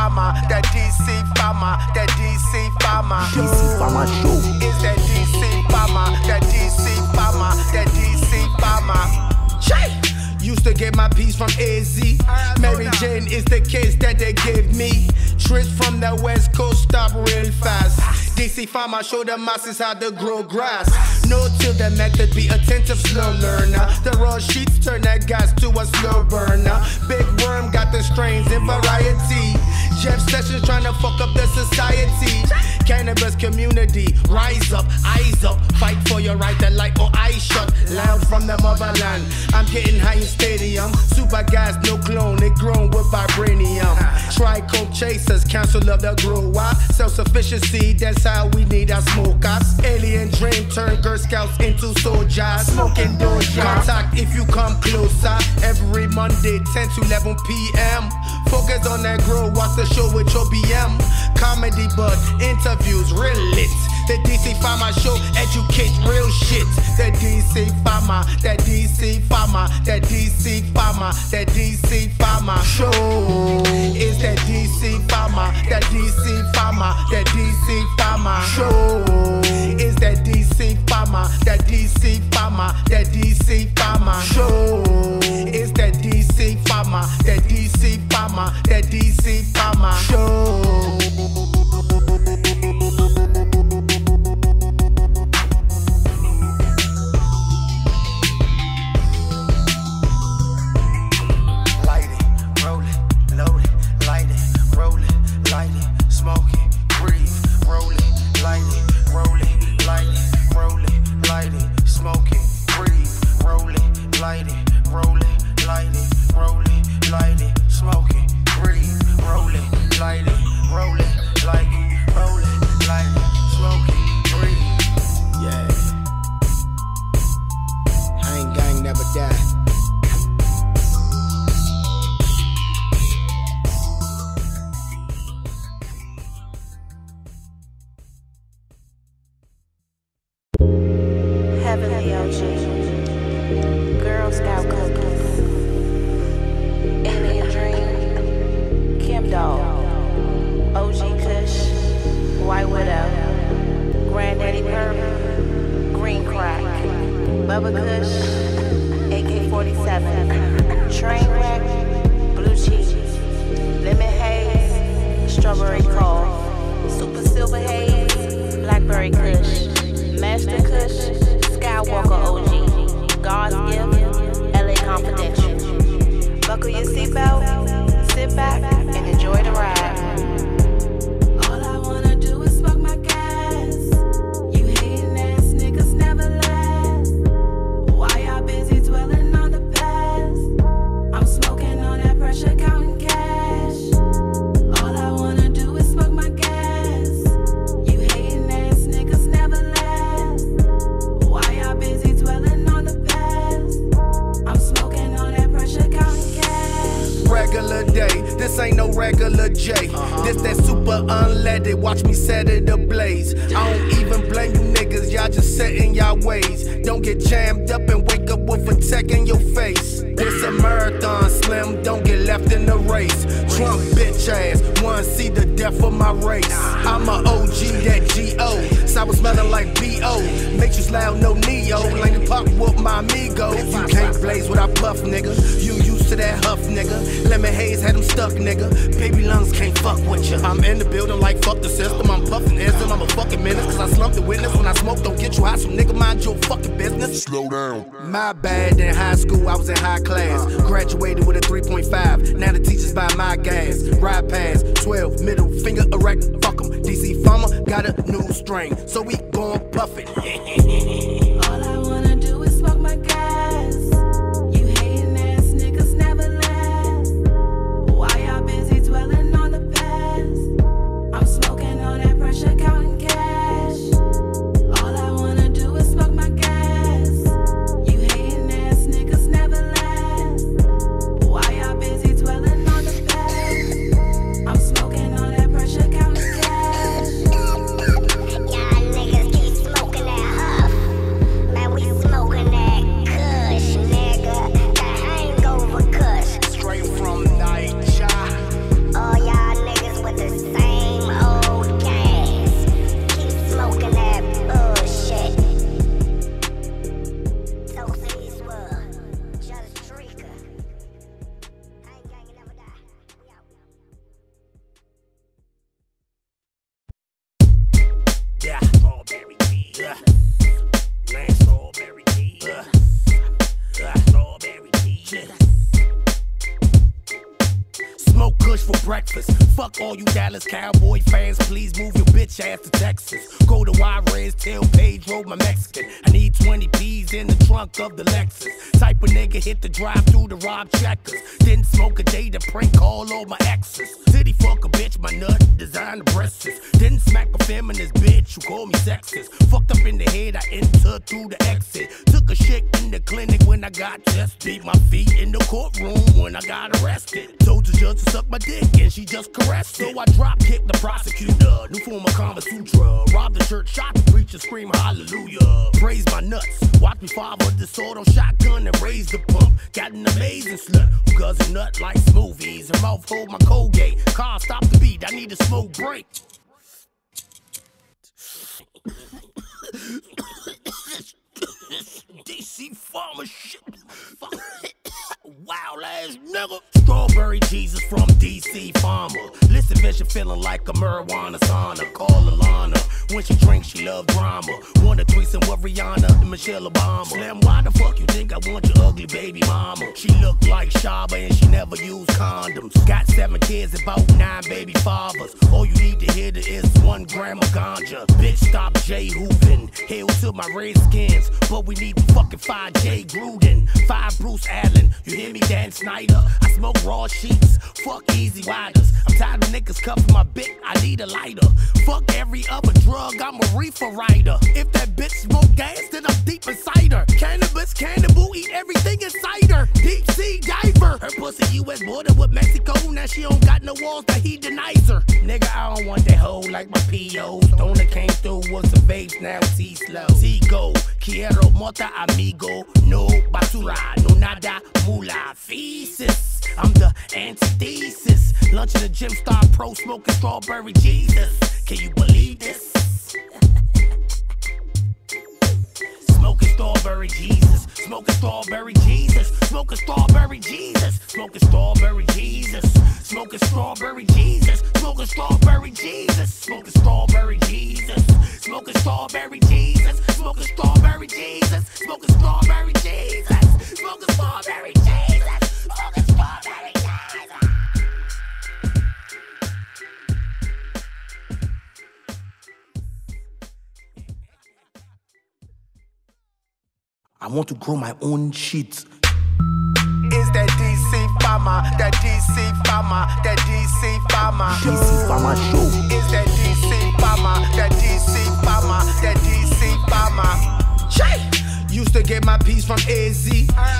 farmer, that DC farmer, that DC farmer. DC farmer show. Is that DC farmer, that DC farmer, that DC farmer. Jay! Used to get my piece from AZ. Mary Jane is the kiss that they give me. Trips from the West Coast stop real fast. DC farmer show the masses how to grow grass. No till the method, be attentive, slow learner. The raw sheets turn that gas to a slow burner. Big worm got the strains in variety. Jeff Sessions trying to fuck up the society. Cannabis community, rise up, eyes up. Fight for your right to light or eyes shut. Loud from the motherland, I'm getting high in stadium. Super gas, no clone, it grown with vibranium. Trichome chasers, council of the grower. Self-sufficiency, that's how we need our smokers. Alien dream turn Girl Scouts into soldiers. Smoking doja. Contact if you come closer. Every Monday, 10 to 11 p.m. Focus on that grow, watch the show with your BM. Comedy but interviews real lit. The DC Farmer Show, educate real shit. The DC Farmer, that DC Farmer, that DC Farmer, that DC Farmer Show. Is that DC Farmer, that DC Farmer, that DC Farmer Show. Is that DC Farmer, that DC Farmer, that DC Farmer Show. Is that DC Farmer, that DC Farmer, that DC Farmer Show. Heavenly OG, Girl Scout cookies, Alien Dream, Kim Dog, OG Kush, White Widow, Granddaddy Purp, Green Crack, Bubba Kush, AK-47, Trainwreck, Blue Cheese, Lemon Haze, Strawberry Cough, Super Silver Haze, Blackberry Kush, Master Kush, Skywalker OG, God's Gift, LA Confidential. Buckle your seatbelt, sit back, and enjoy the ride. All I wanna do is smoke my gas. You hating ass niggas never last. Why y'all busy dwelling on the past? I'm smoking on that pressure, counting cash. All I wanna do is smoke my gas. You hating ass niggas never last. Why y'all busy dwelling on the past? I'm smoking on that pressure, counting cash. Regular day, this ain't no regular J. This that super unleaded, watch me set it ablaze. I don't even blame you niggas, y'all just set in y'all ways. Don't get jammed up and wake up with a tech in your face. This a marathon, Slim, don't get left in the race. Trump bitch ass, wanna see the death of my race. I'm a OG, that G.O. Sour smelling like B.O. Matrix loud, no Neo. Lane pop with my amigo. You can't blaze what I puff, nigga. You used to that huff, nigga. Lemon Haze had them stuck, nigga. Baby lungs can't fuck with ya. I'm in the building like fuck the system. I'm puffing ism, I'm a fucking menace. Cause I slumped the witness. When I smoke, don't get you high. So nigga, mind your fucking business. Slow down. My bad, in high school I was in high class. Graduated with a 3.5. Now the teachers buy my gas. Ride past 12, middle finger erect. Fuck 'em. DC Farmer got a new strain. So we gon' puff it. All I wanna do is smoke my gas. You hating ass niggas never last. Why y'all busy dwelling on the past? I'm smoking on that pressure, counting cash. All I wanna do is smoke my gas. You hating ass niggas never last. Why y'all busy dwelling on the past? I'm smoking on that pressure, counting cash. Y'all niggas keep smoking that huff. Kush for breakfast. Fuck all you Dallas Cowboy fans, please move your bitch ass to Texas. Go to Juarez, tell Pedro my Mexican I need 20 P's in the trunk of the Lexus. Type of nigga hit the drive through the rob checkers. Didn't smoke a day to prank call all my exes. City fuck a bitch, my nut, design the breasts. Didn't smack a feminist bitch who called me sexist. Fucked up in the head, I entered through the exit. Took a shit in the clinic when I got tested. Beat my feet in the courtroom when I got arrested. Told the judge to suck my dick and she just caressed it. So I drop kicked the prosecutor, new form of Kama Sutra. Robbed the church, shot the preacher, scream hallelujah. Praise my nuts, watch me father the sword on shotgun and raise the pump. Got an amazing slut who does a nut like smoothies. Her mouth hold my Colgate, car stop the beat, I need a smoke break. DC farmer shit. Wild ass nigga. Strawberry Jesus from DC Farmer. Listen, bitch, you're feeling like a marijuana sauna. Call Alana. When she drinks, she love drama. Want a threesome with Rihanna and Michelle Obama. Slim, why the fuck you think I want your ugly baby mama? She look like Shaba and she never used condoms. Got 7 kids, about 9 baby fathers. All you need to hear is 1 gram of ganja. Bitch, stop J hooping. Hail to my Redskins, but we need the fucking 5 J Gruden, 5 Bruce Allen. You hear me, Dan Snyder? I smoke raw sheets. Fuck easy riders. I'm tired of niggas cuffing my bitch. I need a lighter. Fuck every other drug. I'm a reefer rider. If that bitch smoke gas, then I'm deep inside her. Cannabis, cannibal, eat everything inside her. Deep sea diver. Her pussy U.S. border with Mexico. Now she don't got no walls that he denies her. Nigga, I don't want that hoe like my P.O. Stoner came through with some babes, now T-slow. T-go, quiero mota amigo. No basura, no nada, mula, feces. I'm the antithesis. Lunch in the gym, star pro, smoking strawberry Jesus. Can you believe this? Smoking strawberry Jesus. Smoking strawberry Jesus. Smoking strawberry Jesus. Smoking strawberry Jesus. Smoking strawberry Jesus. Smoking strawberry Jesus. Smoking strawberry Jesus. Smoking strawberry Jesus. Smoking strawberry Jesus. Smoking strawberry Jesus. Smoking strawberry Jesus. Smoking strawberry Jesus. I want to grow my own shit. Is that DC Farmer, that DC Farmer, that DC Farmer DC Farmer Show. Is that DC Farmer, that DC Farmer, that DC Farmer. Jay! Used to get my piece from AZ.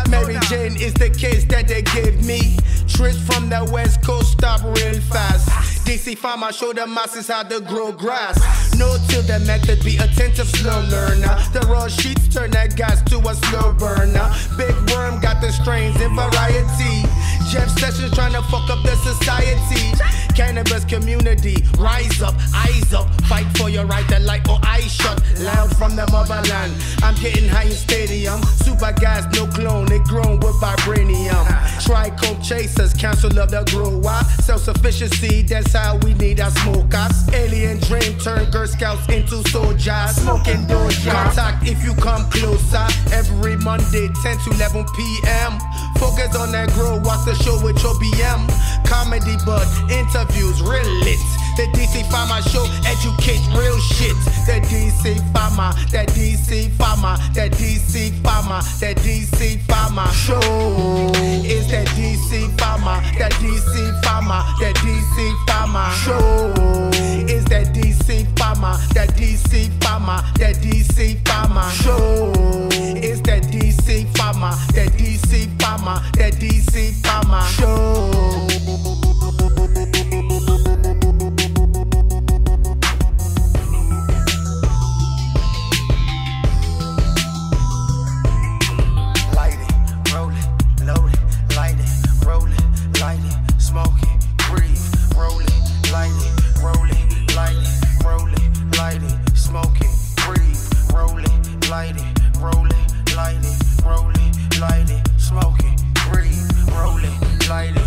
Mary Jane is the case that they give me. Trips from the West Coast stop real fast. DC Farmer show the masses how to grow grass. No till the method, be attentive, slow learner. The raw sheets turn that gas to a slow burner. Big Worm got the strains in variety. Jeff Sessions trying to fuck up the society. Cannabis community, rise up, eyes up. Fight for your right to light or eye shut. Loud from the motherland, I'm getting high in stadium. Super gas, no clone, it grown with vibranium. Trichome chasers, council of the grower. Self-sufficiency, that's how we need our smokers. Alien dream turn Girl Scouts into soldiers. Smoking doja. Contact if you come closer. Every Monday, 10 to 11 p.m. Focus on that grow, watch the show with your BM. Comedy, but interviews real lit. The DC Farmer Show, educate real shit. The DC Farmer, that DC Farmer, that DC Farmer, that DC Farmer Show. Is that DC Farmer, that DC Farmer, that DC Farmer Show. Is that DC Farmer, that DC Farmer, that DC Farmer Show. Is that DC Farmer, that DC Farmer, that DC Farmer Show. Light it, smoke it, breathe, roll it, light it.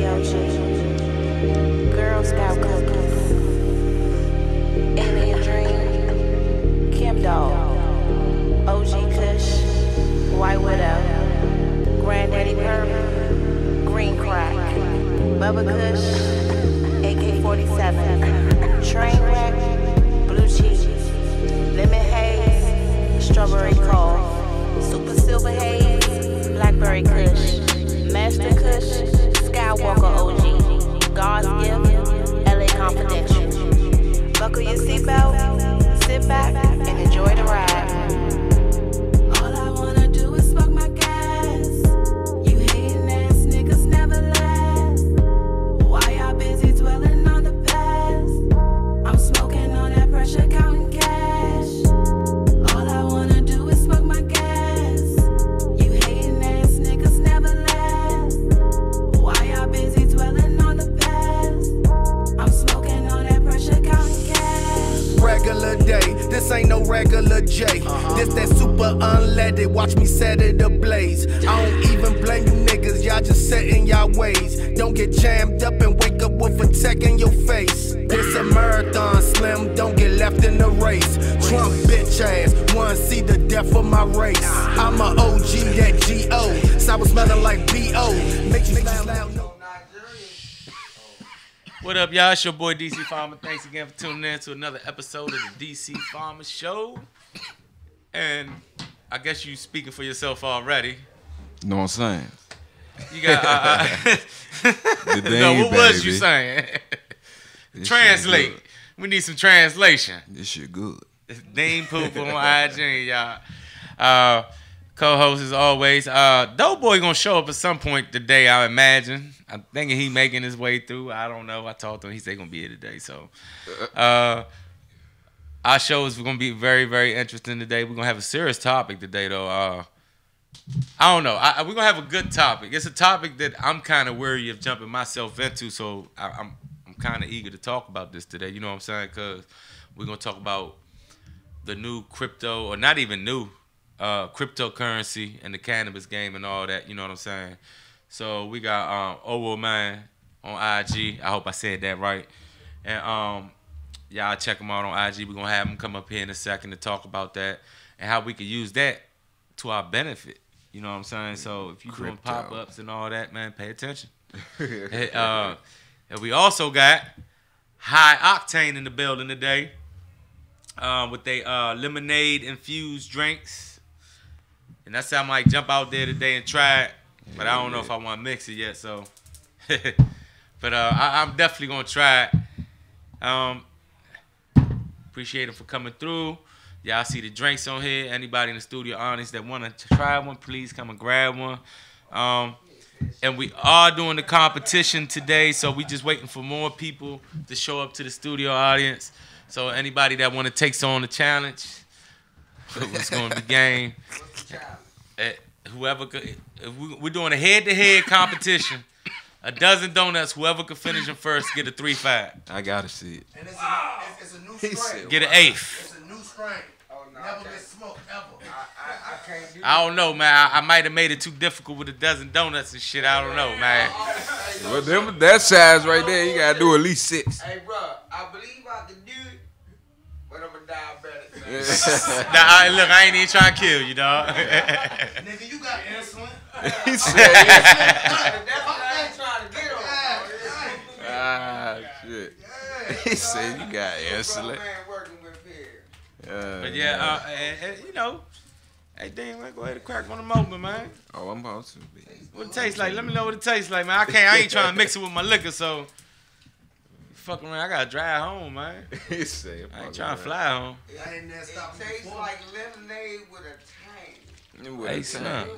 OG, Girl Scout cookies, Alien Dream, Kim Dog, OG Kush, White Widow, Granddaddy Perp, Green Crack, Bubba Kush, AK-47, Trainwreck, Blue Cheese, Lemon Haze, Strawberry Cough, Super Silver Haze, Blackberry Kush, Master Kush, Skywalker OG, God's Gift, LA Confidential. Buckle your seatbelt, sit back, and enjoy the ride. All I wanna do is smoke my gas. You hating ass niggas never last. Why y'all busy dwelling on the past? I'm smoking on that pressure, counting cash. All I wanna do is smoke my gas. You hating ass niggas never last. Why y'all busy dwelling on the past? I'm smoking on that pressure, counting cash. Regular day, this ain't no regular J. This that super unleaded, watch me set it ablaze. I don't even blame you niggas, y'all just set in y'all ways. Don't get jammed up and wake up with a tech in your face. This a marathon, Slim, don't get left in the race. Trump bitch ass, wanna see the death of my race. I'm a OG, that G.O. Sour smelling like B.O. Make you loud, no. What up, y'all? It's your boy DC Farmer. Thanks again for tuning in to another episode of the DC Farmer Show. And I guess you speaking for yourself already. Know what I'm saying? You got The no, Dane, what was baby. you saying? This Translate. shit We need some translation. good. This shit good. Dean Poop on IG, y'all. Co-host as always. Doughboy gonna show up at some point today, I imagine. I'm thinking he making his way through. I don't know. I talked to him. He said he gonna be here today. So our show is gonna be very, very interesting today. We're gonna have a serious topic today, though. I don't know. We're gonna have a good topic. It's a topic that I'm kind of wary of jumping myself into. So I'm kind of eager to talk about this today. You know what I'm saying? Because we're gonna talk about the new crypto, or not even new, cryptocurrency and the cannabis game and all that. You know what I'm saying? So we got Owo Man on IG. I hope I said that right. And y'all check him out on IG. We're gonna have him come up here in a second to talk about that and how we can use that to our benefit. You know what I'm saying? So if you're doing pop-ups and all that, man, pay attention. And we also got High Octane in the building today with they lemonade infused drinks. And that's how I might jump out there today and try it. But I don't know if I want to mix it yet, so. But I'm definitely going to try it. Appreciate him for coming through. Y'all see the drinks on here. Anybody in the studio audience that want to try one, please come and grab one. And we are doing the competition today, so we just waiting for more people to show up to the studio audience. So anybody that want to take on the challenge, it's going to be game. Whoever could, we're doing a head-to-head competition. A dozen donuts. Whoever could finish them first get a 3-5. I gotta see it. And it's a new strain. Get an 8th. It's a new strain. Never been smoked ever. I can't do I don't know, man. I might have made it too difficult with a dozen donuts and shit. I don't know, man. Well, them, that size right there, you gotta do at least 6. Hey, bro, I believe I can do it, but I'm a diabetic, man. Nah, look, I ain't even trying to kill you, dog. Nigga, you got insulin. He said, That's what I ain't trying to get on. ah, shit. He said, you got insulin. Man working with here. But yeah, and, you know, hey, damn, man, go ahead and crack one of them open, man. Oh, I'm about to be. What it tastes like? Let me know what it tastes like, man. I ain't trying to mix it with my liquor, so fuck around. I gotta drive home, man. He said, I ain't trying to fly home. I ain't there It stopping tastes before. like lemonade with a tang. Hey, son.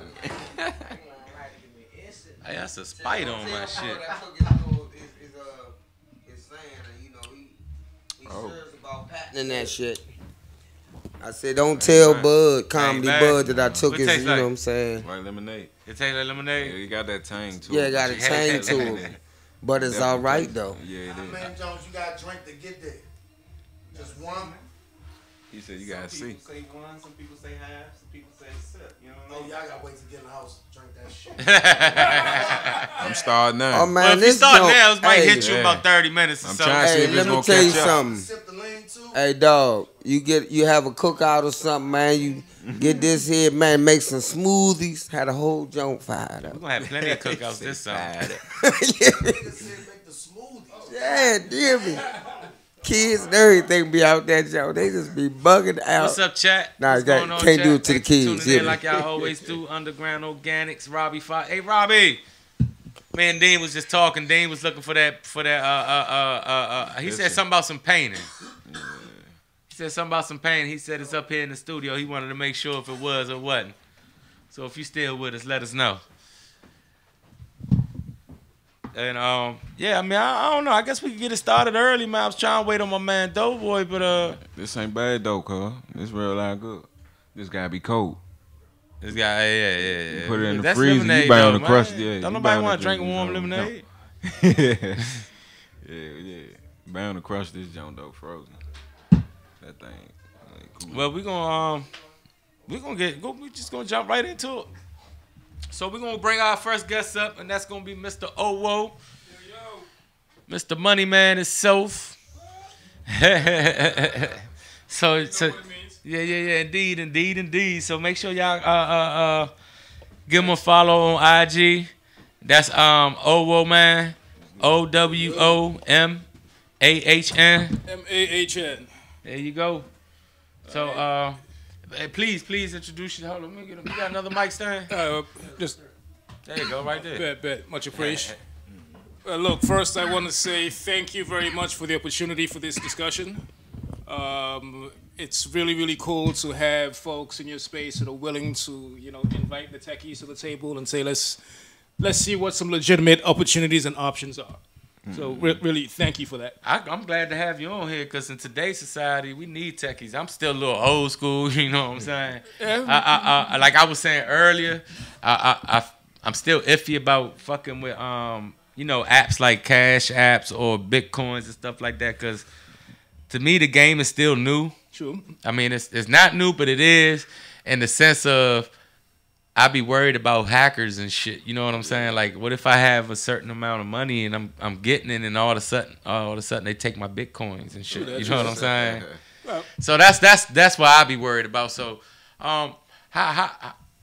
Hey, that's a spite on my shit. Patenting that shit. I said, don't tell Bud, Comedy man. Bud, that I took What his, tastes you like? know what I'm saying? Like lemonade. It tastes like Yeah, lemonade. you got that tang too. Yeah, got a tang to Yeah. it. But it's all right, though. Yeah, it How is. many Jones you got to drink to get there? Just one? He said you gotta see. Some people say one, some people say half, some people say sip. You know what I mean? Y'all gotta wait to get in the house and drink that shit. I'm starting now. Oh man, Well, if you this start joint- now, it might hey, hit you about 30 minutes or I'm so. trying to see Hey, if it's let me gonna tell you catch up. something. Sip the lean too. Hey dog, you have a cookout or something, man. You get this here, man. Make some smoothies. Had a whole joint fired We're up. gonna have plenty of cookouts this summer. Niggas said make the smoothies. Yeah, dear me. Kids and everything be out there, Joe. They just be bugging out. What's up, chat? Nah, What's that- going on, can't chat? do it to the Thanks for kids, tuning yeah. in like y'all always do. Underground Organics, Robbie Fox. Hey, Robbie. Man, Dean was just talking. Dean was looking for that. He said something about some painting. He said something about some painting. He said it's up here in the studio. He wanted to make sure if it was or wasn't. So if you still with us, let us know. And yeah, I mean, I don't know. I guess we can get it started early, man. I was trying to wait on my man Doughboy, but This ain't bad though, cuz. This real life good. This gotta be cold. this guy, yeah. You put it in the That's freezer, lemonade, you bound though, to crush man. it. Yeah, Don't you nobody bound want to to drink warm drink it, lemonade. yeah. Bound to crush this junk though, frozen. That thing. Like, cool. Well, we just gonna jump right into it. So we're gonna bring our first guest up, and that's gonna be Mr. Owo, Mr. Money Man himself. so yeah, indeed. So make sure y'all give him a follow on IG. That's Owo Man, OWOMAHN. MAHN. There you go. So hey, please introduce you. Hold on, let me get him. You got another mic stand? Just There you go, right there. bet. Much appreciated. Look, first I want to say thank you very much for the opportunity for this discussion. It's really, really cool to have folks in your space that are willing to, invite the techies to the table and say, let's see what some legitimate opportunities and options are. So really, thank you for that. I'm glad to have you on here because in today's society, we need techies. I'm still a little old school, you know what I'm saying? Yeah. Like I was saying earlier, I'm still iffy about fucking with apps like Cash Apps or Bitcoins and stuff like that because to me the game is still new. True. I mean it's not new, but it is in the sense of I be worried about hackers and shit. You know what I'm saying? Like, what if I have a certain amount of money and I'm getting it, and all of a sudden they take my bitcoins and shit. You know what I'm saying? Well, So that's what I be worried about. So, how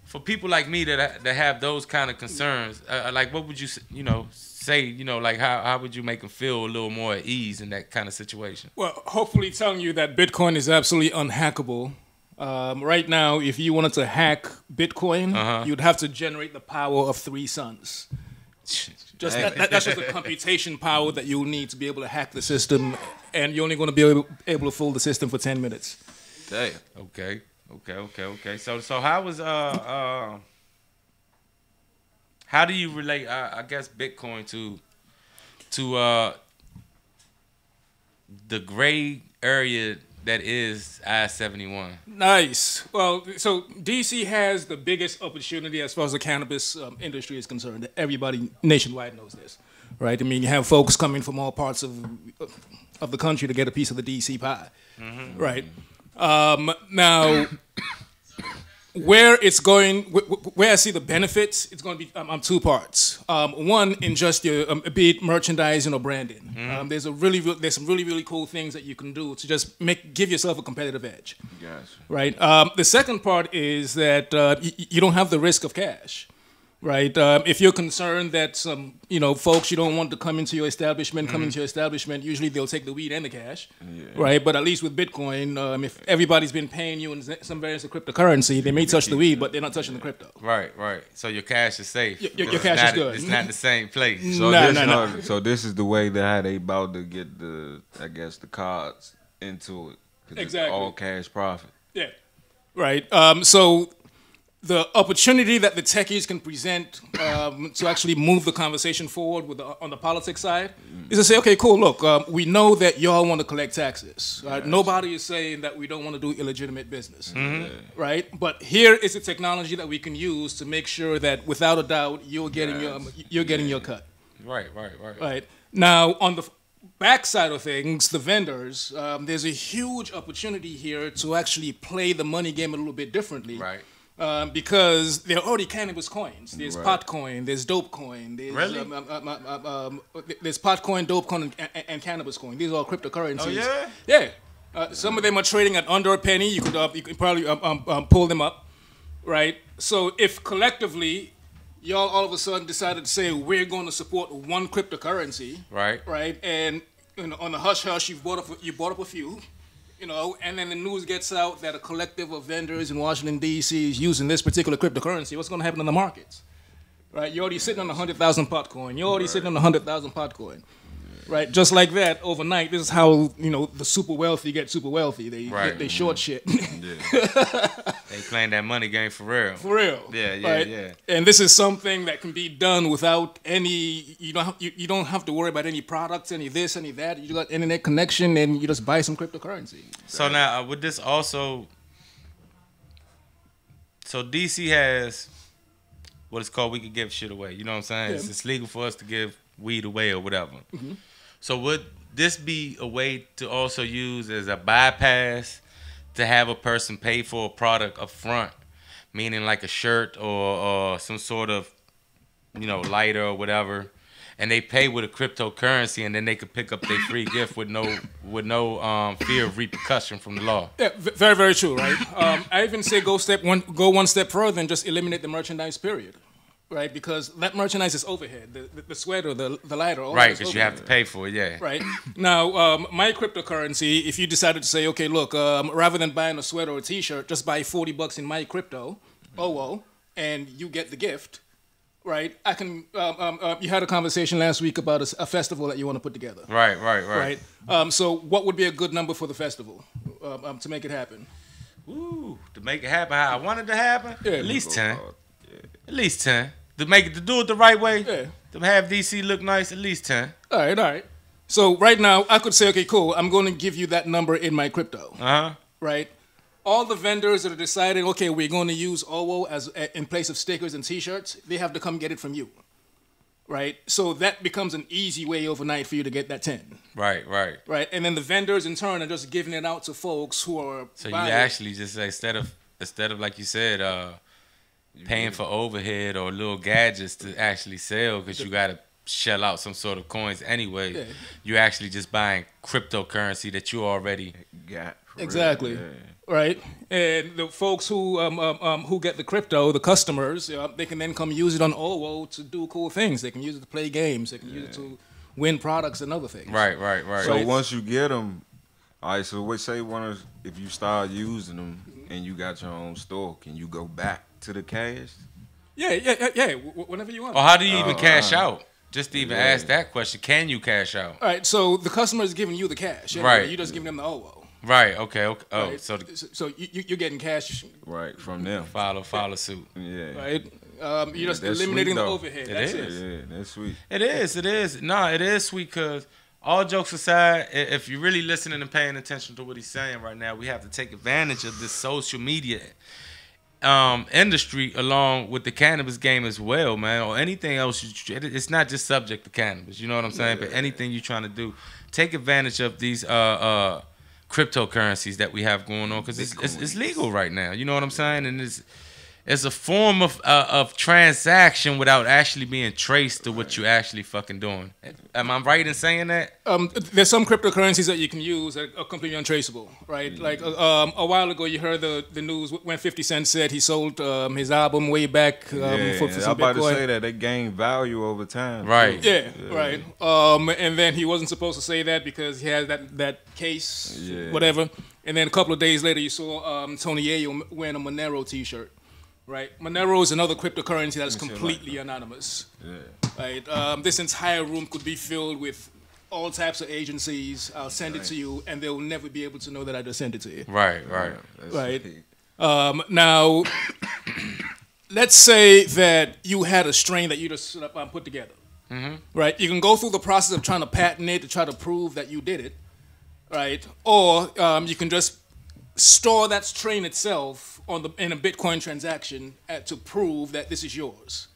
for people like me that have those kind of concerns, like what would you say? Like how would you make them feel a little more at ease in that kind of situation? well, hopefully telling you that Bitcoin is absolutely unhackable. Right now, if you wanted to hack Bitcoin, you'd have to generate the power of 3 suns. That's just the computation power that you'll need to be able to hack the system, and you're only going to be able to fool the system for 10 minutes. Damn. Okay. So how was how do you relate? I guess Bitcoin to the gray area that is I-71. Nice. Well, so DC has the biggest opportunity as far as the cannabis industry is concerned. Everybody nationwide knows this, right? I mean, you have folks coming from all parts of the country to get a piece of the DC pie, right? Now, where it's going, where I see the benefits, it's going to be on 2 parts. One, in just your be it merchandising or branding. There's some really cool things that you can do to just give yourself a competitive edge. Gotcha. Right. The second part is that you don't have the risk of cash. Right. If you're concerned that some folks you don't want to come into your establishment, usually they'll take the weed and the cash. Yeah. Right. But at least with Bitcoin, if everybody's been paying you in some various of cryptocurrency, they may touch the weed, but they're not touching the crypto. Right. So your cash is safe. Your cash is good. It's not in the same place. So So this is the way that how they about to get the cards into it. 'Cause Exactly. It's all cash profit. Yeah. Right. So the opportunity that the techies can present to actually move the conversation forward on the politics side is to say, okay, cool, look, we know that y'all want to collect taxes. Right? Nobody is saying that we don't want to do illegitimate business. Right? But here is the technology that we can use to make sure that without a doubt you're getting your cut. Right. Right. Now, on the backside of things, the vendors, there's a huge opportunity here to actually play the money game a little bit differently. Right. Because there are already cannabis coins. There's Right. pot coin, there's dope coin, there's, Really? There's pot coin, dope coin, and cannabis coin. These are all cryptocurrencies. Oh, yeah? Yeah. Some of them are trading at under a penny. You could probably pull them up, right? So if collectively y'all all of a sudden decided to say we're going to support one cryptocurrency, Right. right? And on the hush hush, you bought up a few, and then the news gets out that a collective of vendors in Washington D.C. is using this particular cryptocurrency. What's going to happen in the markets, right? You're already sitting on 100,000 pot coin. You're already sitting on 100,000 pot coin, right? Just like that, overnight. This is how the super wealthy get super wealthy. They short shit. They playing that money game for real. For real. Yeah. Right? And this is something that can be done without any. You don't have to worry about any products, any this, any that. You got internet connection, and you just buy some cryptocurrency. So now, with this also, so DC has what it's called, we can give shit away. You know what I'm saying? Yeah. It's legal for us to give weed away or whatever. Mm-hmm. So would this be a way to also use as a bypass to have a person pay for a product up front, meaning like a shirt or some sort of, lighter or whatever, and they pay with a cryptocurrency, and then they could pick up their free gift with no fear of repercussion from the law. Yeah, very, very true, right? I even say go one step further and just eliminate the merchandise period, right? Because that merchandise is overhead. The sweater, the lighter, all Right, that is because you have to overhead. pay for it, yeah. Right. Now, my cryptocurrency, if you decided to say, okay, look, rather than buying a sweater or a t-shirt, just buy $40 in my crypto, and you get the gift, right? I can, you had a conversation last week about a festival that you want to put together. Right. So what would be a good number for the festival to make it happen? Ooh, to make it happen how I wanted to happen? Yeah. At least 10. At least 10. To do it the right way, Yeah. to have DC look nice, at least 10. All right. So right now, I could say, okay, cool, I'm going to give you that number in my crypto, Uh-huh. right? All the vendors that are deciding, okay, we're going to use OWO as in place of stickers and T-shirts, they have to come get it from you, right? So that becomes an easy way overnight for you to get that 10, Right. right? And then the vendors in turn are just giving it out to folks who are So you buying it. actually just say, instead of like you said, paying for overhead or little gadgets to actually sell, because you got to shell out some sort of coins anyway. Yeah. You're actually just buying cryptocurrency that you already Got for Exactly. real, yeah. Right, and the folks who get the crypto, the customers, they can then come use it on OWO to do cool things. They can use it to play games. They can use it to win products and other things. right. So Right. once you get them, all right. So if you start using them and you got your own store, can you go back to the cash? Yeah. Whenever you want. Or how do you even cash out? Just to even ask that question, can you cash out? All right, so the customer is giving you the cash. Right. You're just giving them the OWO. Right. Okay. Oh, Right? so So you're getting cash, Right from them. follow suit. Yeah. right? You're just that's eliminating sweet, the though. overhead. It That's is. it. Yeah, that's sweet. It is. No, it is sweet, because all jokes aside, if you're really listening and paying attention to what he's saying right now, we have to take advantage of this social media industry along with the cannabis game as well, man, or anything else. It's not just subject to cannabis, you know what I'm saying? But anything you're trying to do, take advantage of these cryptocurrencies that we have going on, because it's legal right now, you know what I'm saying? And it's a form of transaction without actually being traced to what you're actually fucking doing. Am I right in saying that? There's some cryptocurrencies that you can use that are completely untraceable, right? Like a while ago, you heard the news when 50 Cent said he sold his album way back for I'm some about Bitcoin. to say that they gain value over time. Right. too. Yeah, right. And then he wasn't supposed to say that because he has that case, whatever. And then a couple of days later, you saw Tony Yayo wearing a Monero T-shirt, right? Monero is another cryptocurrency that is completely anonymous. Yeah. Right. This entire room could be filled with all types of agencies. I'll send it to you, and they'll never be able to know that I just sent it to you. Right. That's Right. sweet. Now, let's say that you had a strain that you just put together. Right? You can go through the process of trying to patent it to try to prove that you did it. Right? Or you can just store that strain itself in a Bitcoin transaction to prove that this is yours.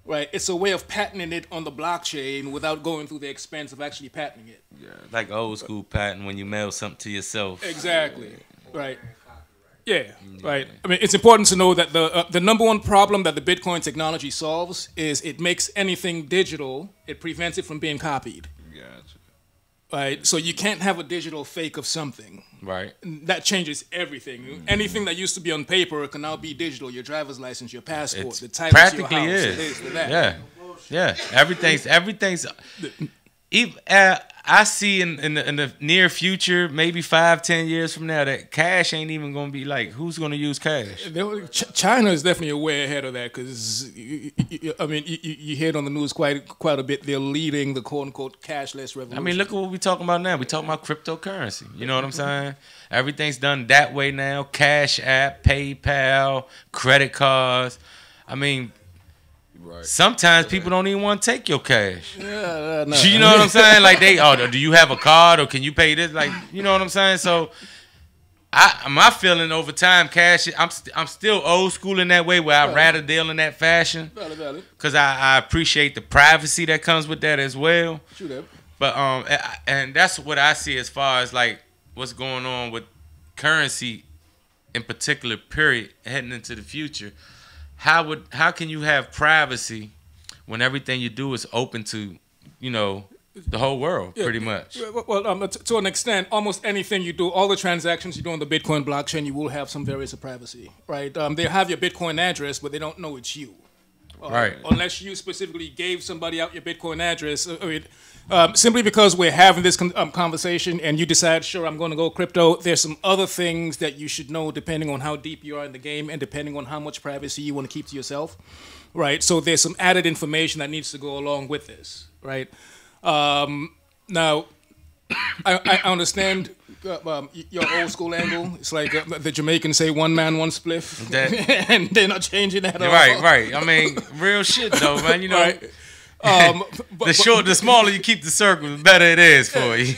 right? It's a way of patenting it on the blockchain without going through the expense of actually patenting it. Yeah. Like old school patent when you mail something to yourself. Exactly. Right. Yeah. Right. I mean, it's important to know that the number one problem that the Bitcoin technology solves is it makes anything digital. It prevents it from being copied. Gotcha. Right. So you can't have a digital fake of something. Right. That changes everything. Anything that used to be on paper can now be digital. Your driver's license, your passport, the title to your Practically house, is. this, the that. Yeah. Yeah. Everything's. I see in the near future, maybe 5-10 years from now, that cash ain't even gonna be like, who's gonna use cash? China is definitely way ahead of that because, I mean, you hear it on the news quite a bit. They're leading the quote unquote cashless revolution. I mean, look at what we talking about now. We talking about cryptocurrency. You know what I'm saying? Everything's done that way now. Cash App, PayPal, credit cards. I mean. Right. Sometimes people don't even want to take your cash. No. You know what I'm saying? Like do you have a card or can you pay this? Like, you know what I'm saying? So, my feeling over time, cash. I'm still old school in that way where I'd rather deal in that fashion. Because I appreciate the privacy that comes with that as well. True that. But and that's what I see as far as like what's going on with currency in particular. Period, heading into the future. How can you have privacy when everything you do is open to, the whole world, pretty much? Well, to an extent, almost anything you do, all the transactions you do on the Bitcoin blockchain, you will have some various of privacy, right? They have your Bitcoin address, but they don't know it's you. Right. Unless you specifically gave somebody out your Bitcoin address. I mean, simply because we're having this conversation and you decide, sure, I'm going to go crypto, there's some other things that you should know depending on how deep you are in the game and depending on how much privacy you want to keep to yourself, right? So there's some added information that needs to go along with this, right? Now, I understand your old school angle. It's like the Jamaicans say, one man, one spliff, and they're not changing that at all. Right. I mean, real shit though, man. You know, right. The smaller you keep the circle, the better it is for you.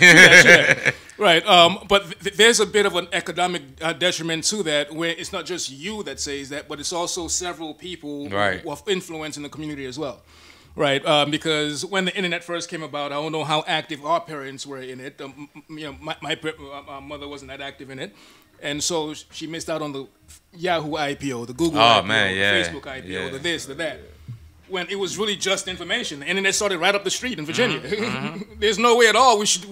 Right. But there's a bit of an economic detriment to that, where it's not just you that says that, but it's also several people who have influence in the community as well. Right, because when the internet first came about, I don't know how active our parents were in it. My mother wasn't that active in it, and so she missed out on the Yahoo IPO, the Google IPO, the Facebook IPO, the this, the that. When it was really just information, the internet started right up the street in Virginia. There's no way at all we should.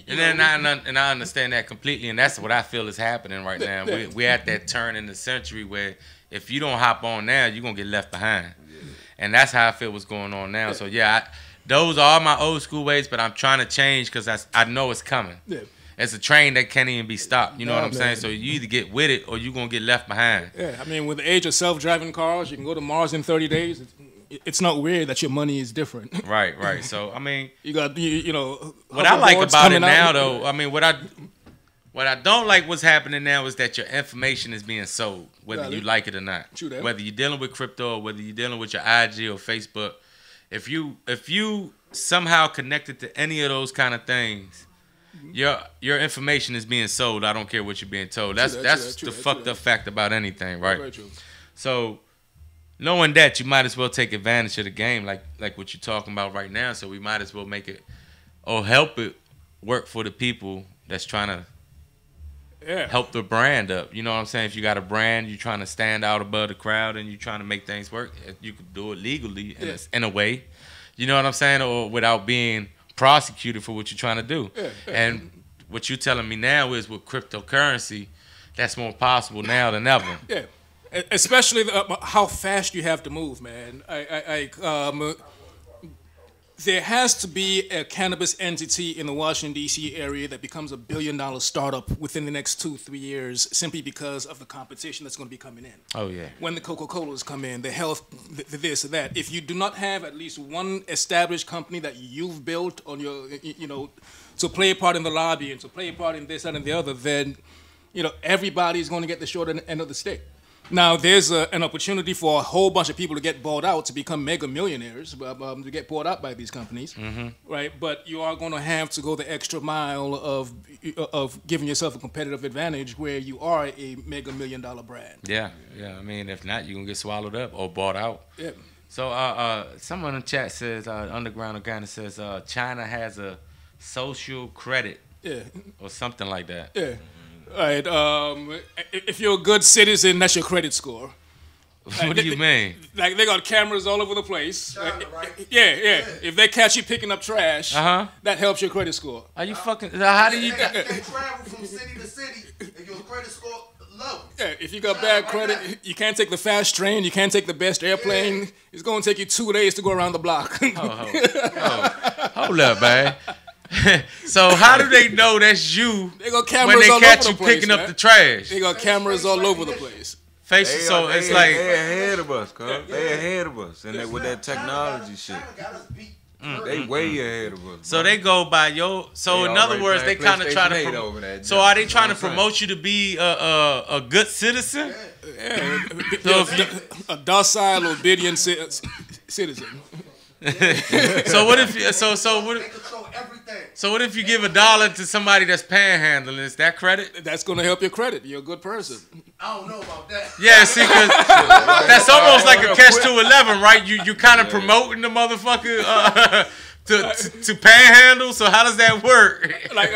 I understand that completely, and that's what I feel is happening right now. We're at that turn in the century where if you don't hop on now, you're gonna get left behind. And that's how I feel what's going on now. So, those are my old school ways, but I'm trying to change because I know it's coming. Yeah. It's a train that can't even be stopped. You know what I'm saying? So you either get with it or you're going to get left behind. Yeah, I mean, with the age of self-driving cars, you can go to Mars in 30 days. It's not weird that your money is different. Right. So, I mean. You got, what I like about it now, though, I mean, what I don't like what's happening now is that your information is being sold, whether you like it or not. True that. Whether you're dealing with crypto or whether you're dealing with your IG or Facebook, if you somehow connected to any of those kind of things, your information is being sold. I don't care what you're being told. That's the fucked up fact about anything, right? Very true. So knowing that, you might as well take advantage of the game, like what you're talking about right now. So we might as well make it or help it work for the people that's trying to. Yeah. Help the brand up. You know what I'm saying? If you got a brand, you're trying to stand out above the crowd and you're trying to make things work, you could do it legally in a way. You know what I'm saying? Or without being prosecuted for what you're trying to do. Yeah. And what you're telling me now is with cryptocurrency, that's more possible now than ever. Yeah. Especially how fast you have to move, man. There has to be a cannabis entity in the Washington, D.C. area that becomes $1 billion startup within the next 2-3 years simply because of the competition that's going to be coming in. Oh, yeah. When the Coca-Colas come in, the health, the this or that. If you do not have at least one established company that you've built on your, to play a part in the lobby and to play a part in this, that, and the other, then, everybody's going to get the short end of the stick. Now, there's an opportunity for a whole bunch of people to get bought out, to become mega millionaires, to get bought out by these companies, right? But you are going to have to go the extra mile of giving yourself a competitive advantage where you are a mega $1 million brand. Yeah. I mean, if not, you're going to get swallowed up or bought out. Yeah. So someone in the chat says Underground Organic says China has a social credit. Yeah. Or something like that. Yeah. All right. If you're a good citizen, that's your credit score. What do you mean? Like they got cameras all over the place. China, right? Yeah. If they catch you picking up trash, that helps your credit score. Are you fucking? How do you? They travel from city to city, and your credit score low. Yeah, if you got bad credit, you can't take the fast train, you can't take the best airplane. It's going to take you 2 days to go around the block. Hold up, man. So how do they know that's you They got cameras when they all catch over you the place, picking man. up the trash? They got cameras all over the place. Faces, so it's like they ahead of us, cuz. They ahead of us, and they with that technology shit. China got us beat. They way ahead of us. so they go by your. So They in other already words, they playing kind of try to. PlayStation 8 Promote. over that So junk. are they trying to You know what I'm promote you to be a good citizen? Yeah, So if you, a docile, obedient citizen. so what if you, so what They control everything. so what if you give $1 to somebody that's panhandling? Is that credit? That's going to help your credit. You're a good person. I don't know about that. Yeah, see, cause that's almost like a catch-2-11, right? You kind of promoting the motherfucker to panhandle. So how does that work? Like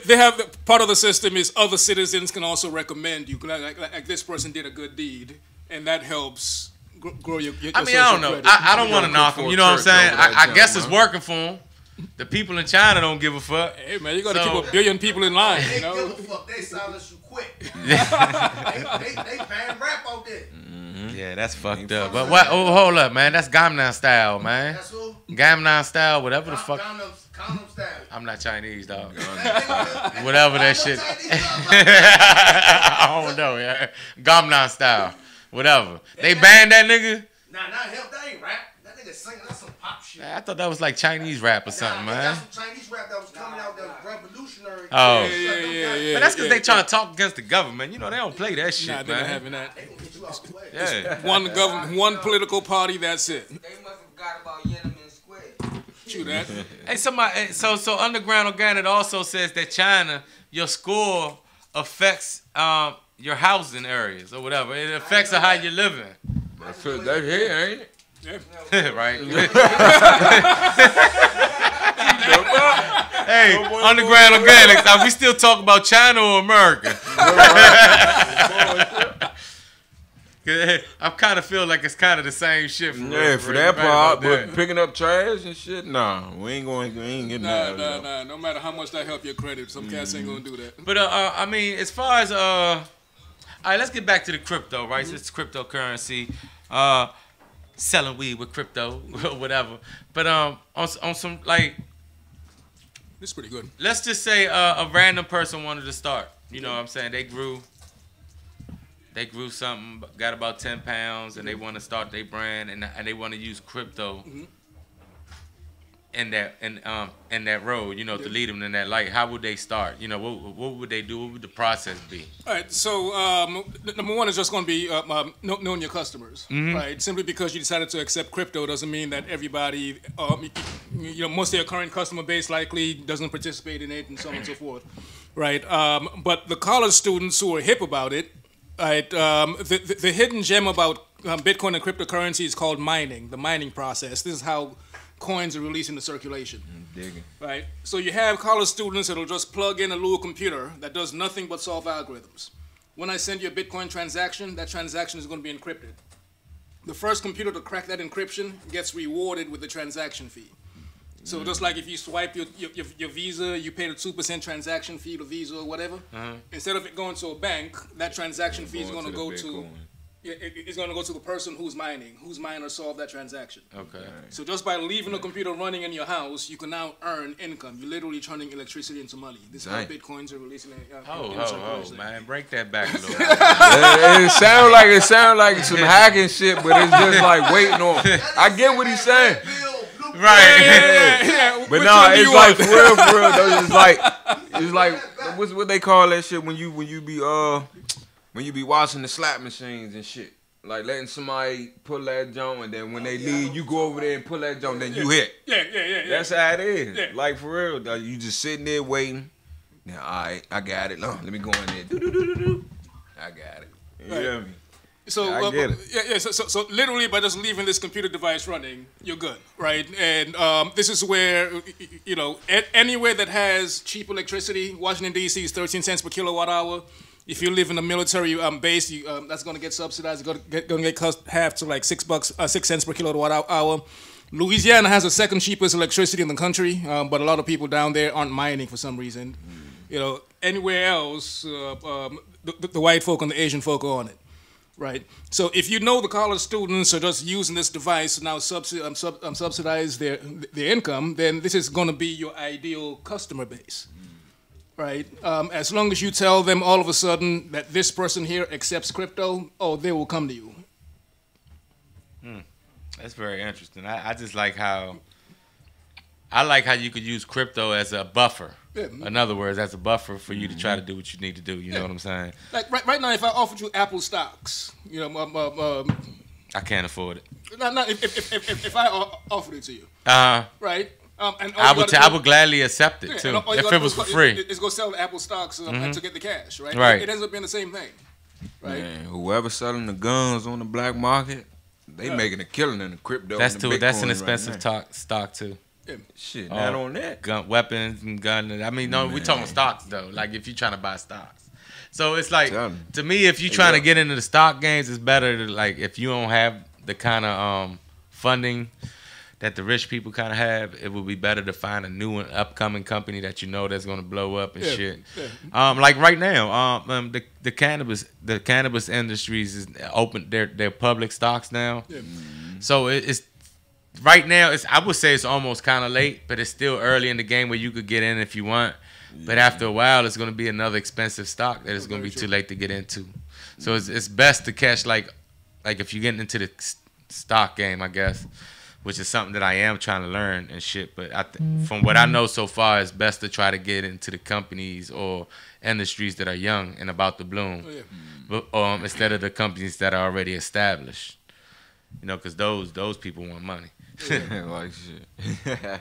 they have part of the system is other citizens can also recommend you. Like this person did a good deed, and that helps grow your I mean, social I don't know. credit. I don't want to knock them. You know what I'm saying? over that I junk, guess it's huh? working for them. The people in China don't give a fuck. Hey man, you got to So- keep 1 billion people in line. They You know. give a fuck. They silence you quick. they ban rap out there. Yeah, that's fucked up. But what? Oh, hold up, man. That's Gangnam Style, man. That's who? Gangnam Style, whatever the fuck. Gangnam Style. I'm not Chinese, dog. Whatever that shit. I don't know, yeah. Gangnam Style, whatever. They banned that nigga. Nah, not him. That ain't rap. That nigga singing. That's some pop shit. I thought that was like Chinese rap or something, man. That's some Chinese rap that was coming out that was revolutionary. Oh. Yeah. But that's because they trying to talk against the government. You know, they don't play that shit, Nah, they're not man. having that. They gonna get you out the way. Yeah. One government, one political party. That's it. They must have got about Yemen Square. True that. Hey, somebody. So Underground Organic also says that China, your score affects your housing areas or whatever. It affects how you're living, That's here, ain't it? right? Hey, Underground Organics. We still talk about China or America? I kind of feel like it's kind of the same shit. For Yeah, real, for real. that Right about part, but that. picking up trash and shit, nah, we ain't getting that. Nah. No matter how much that help your credit, some cats ain't gonna do that. But I mean, as far as all right, let's get back to the crypto, right? It's cryptocurrency, selling weed with crypto, whatever. But on some like, It's pretty good. let's just say a random person wanted to start. You know what I'm saying? They grew something, got about 10 pounds, and they want to start their brand, and they want to use crypto in that road, you know, to lead them in that light. How would they start? You know, what would they do? What would the process be? All right, so number one is just going to be knowing your customers, right? Simply because you decided to accept crypto doesn't mean that everybody, most of your current customer base likely doesn't participate in it and so on and so forth, right? But the college students who are hip about it, right? The hidden gem about Bitcoin and cryptocurrency is called mining, the mining process. This is how coins are released into circulation. Digging. Right? So you have college students that'll just plug in a little computer that does nothing but solve algorithms. When I send you a Bitcoin transaction, that transaction is going to be encrypted. The first computer to crack that encryption gets rewarded with the transaction fee. So just like if you swipe your Visa, you pay the 2% transaction fee to Visa or whatever. Instead of it going to a bank, that transaction fee is going to go to it's going to go to the person whose miner solved that transaction. Okay. So just by leaving the computer running in your house, you can now earn income. You're literally turning electricity into money. This is how Bitcoins are releasing it. Man, break that back a little bit. It sound like some hacking shit, but it's just like waiting on. I get what he's saying. Right. Yeah. But no, it's like for real though. It's like what they call that shit when you be watching the slot machines and shit. Like letting somebody pull that joint, and then when they leave, you go over there and pull that joint, then you hit. Yeah. That's how it is. Yeah. Like for real, though, you just sitting there waiting. Now, all right, I got it. Let me go in there. Do. I got it. You hear me? So I get it. Yeah. So literally by just leaving this computer device running, you're good, right? And this is where anywhere that has cheap electricity, Washington D.C. is 13 cents per kilowatt hour. If you live in a military base, that's going to get subsidized. It's going to get cut half to like $6 cents per kilowatt hour. Louisiana has the second cheapest electricity in the country, but a lot of people down there aren't mining for some reason. Anywhere else, the white folk and the Asian folk are on it. Right. So if you know the college students are just using this device to now subsidize their income, then this is going to be your ideal customer base. Right. As long as you tell them all of a sudden that this person here accepts crypto, they will come to you. That's very interesting. I just like how you could use crypto as a buffer. Yeah. In other words, as a buffer for you to try to do what you need to do. You know what I'm saying? Like right now, if I offered you Apple stocks, I can't afford it. Not if I offered it to you. Right. And I would gladly accept it too if it was for free. It's go sell the Apple stocks to get the cash. Right. Right. It ends up being the same thing. Right. Man, whoever's selling the guns on the black market, they making a killing in the crypto. That's and the that's an Bitcoin expensive stock too. Yeah. Shit, not on that. Weapons and gun. I mean, no, we talking stocks though. Like if you're trying to buy stocks, so it's like to me, if you're trying to get into the stock games, it's better to like if you don't have the kind of funding that the rich people kind of have, it would be better to find a new and upcoming company that you know that's going to blow up and shit. Yeah. Like right now, the cannabis industries is open. They're public stocks now, so it's. Right now, I would say it's almost kind of late, but it's still early in the game where you could get in if you want. But after a while, it's going to be another expensive stock that it's going to be too late to get into. So it's best to catch like if you're getting into the stock game, I guess, which is something that I am trying to learn and shit. But from what I know so far, it's best to try to get into the companies or industries that are young and about to bloom, but instead of the companies that are already established. Because those people want money. Like shit.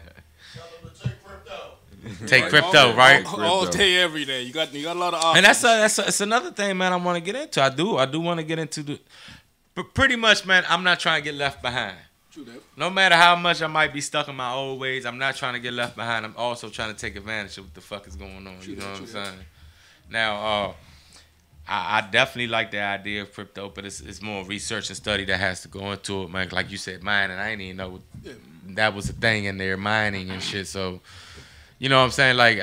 Take crypto, right? All day, every day. You got a lot of options. And that's another thing, man. I want to get into. I do want to get into but pretty much, man. I'm not trying to get left behind. True that. No matter how much I might be stuck in my old ways, I'm not trying to get left behind. I'm also trying to take advantage of what the fuck is going on. You know what I'm saying? Now, I definitely like the idea of crypto, but it's more research and study that has to go into it, man. Like you said, mining. I didn't even know that was a thing in there, mining and shit. So, you know what I'm saying? Like,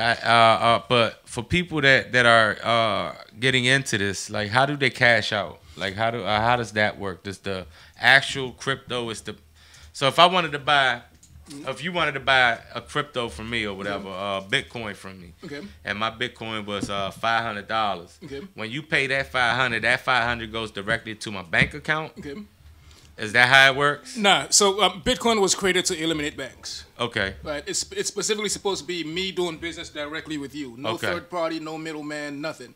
but for people that are getting into this, like, how do they cash out? Like, how does that work? Does the actual crypto so if I wanted to buy. If you wanted to buy a crypto from me or whatever, Bitcoin from me, and my Bitcoin was $500. When you pay that $500 goes directly to my bank account. Is that how it works? Nah. So Bitcoin was created to eliminate banks. Okay. Right. It's specifically supposed to be me doing business directly with you. No third party, no middleman, nothing.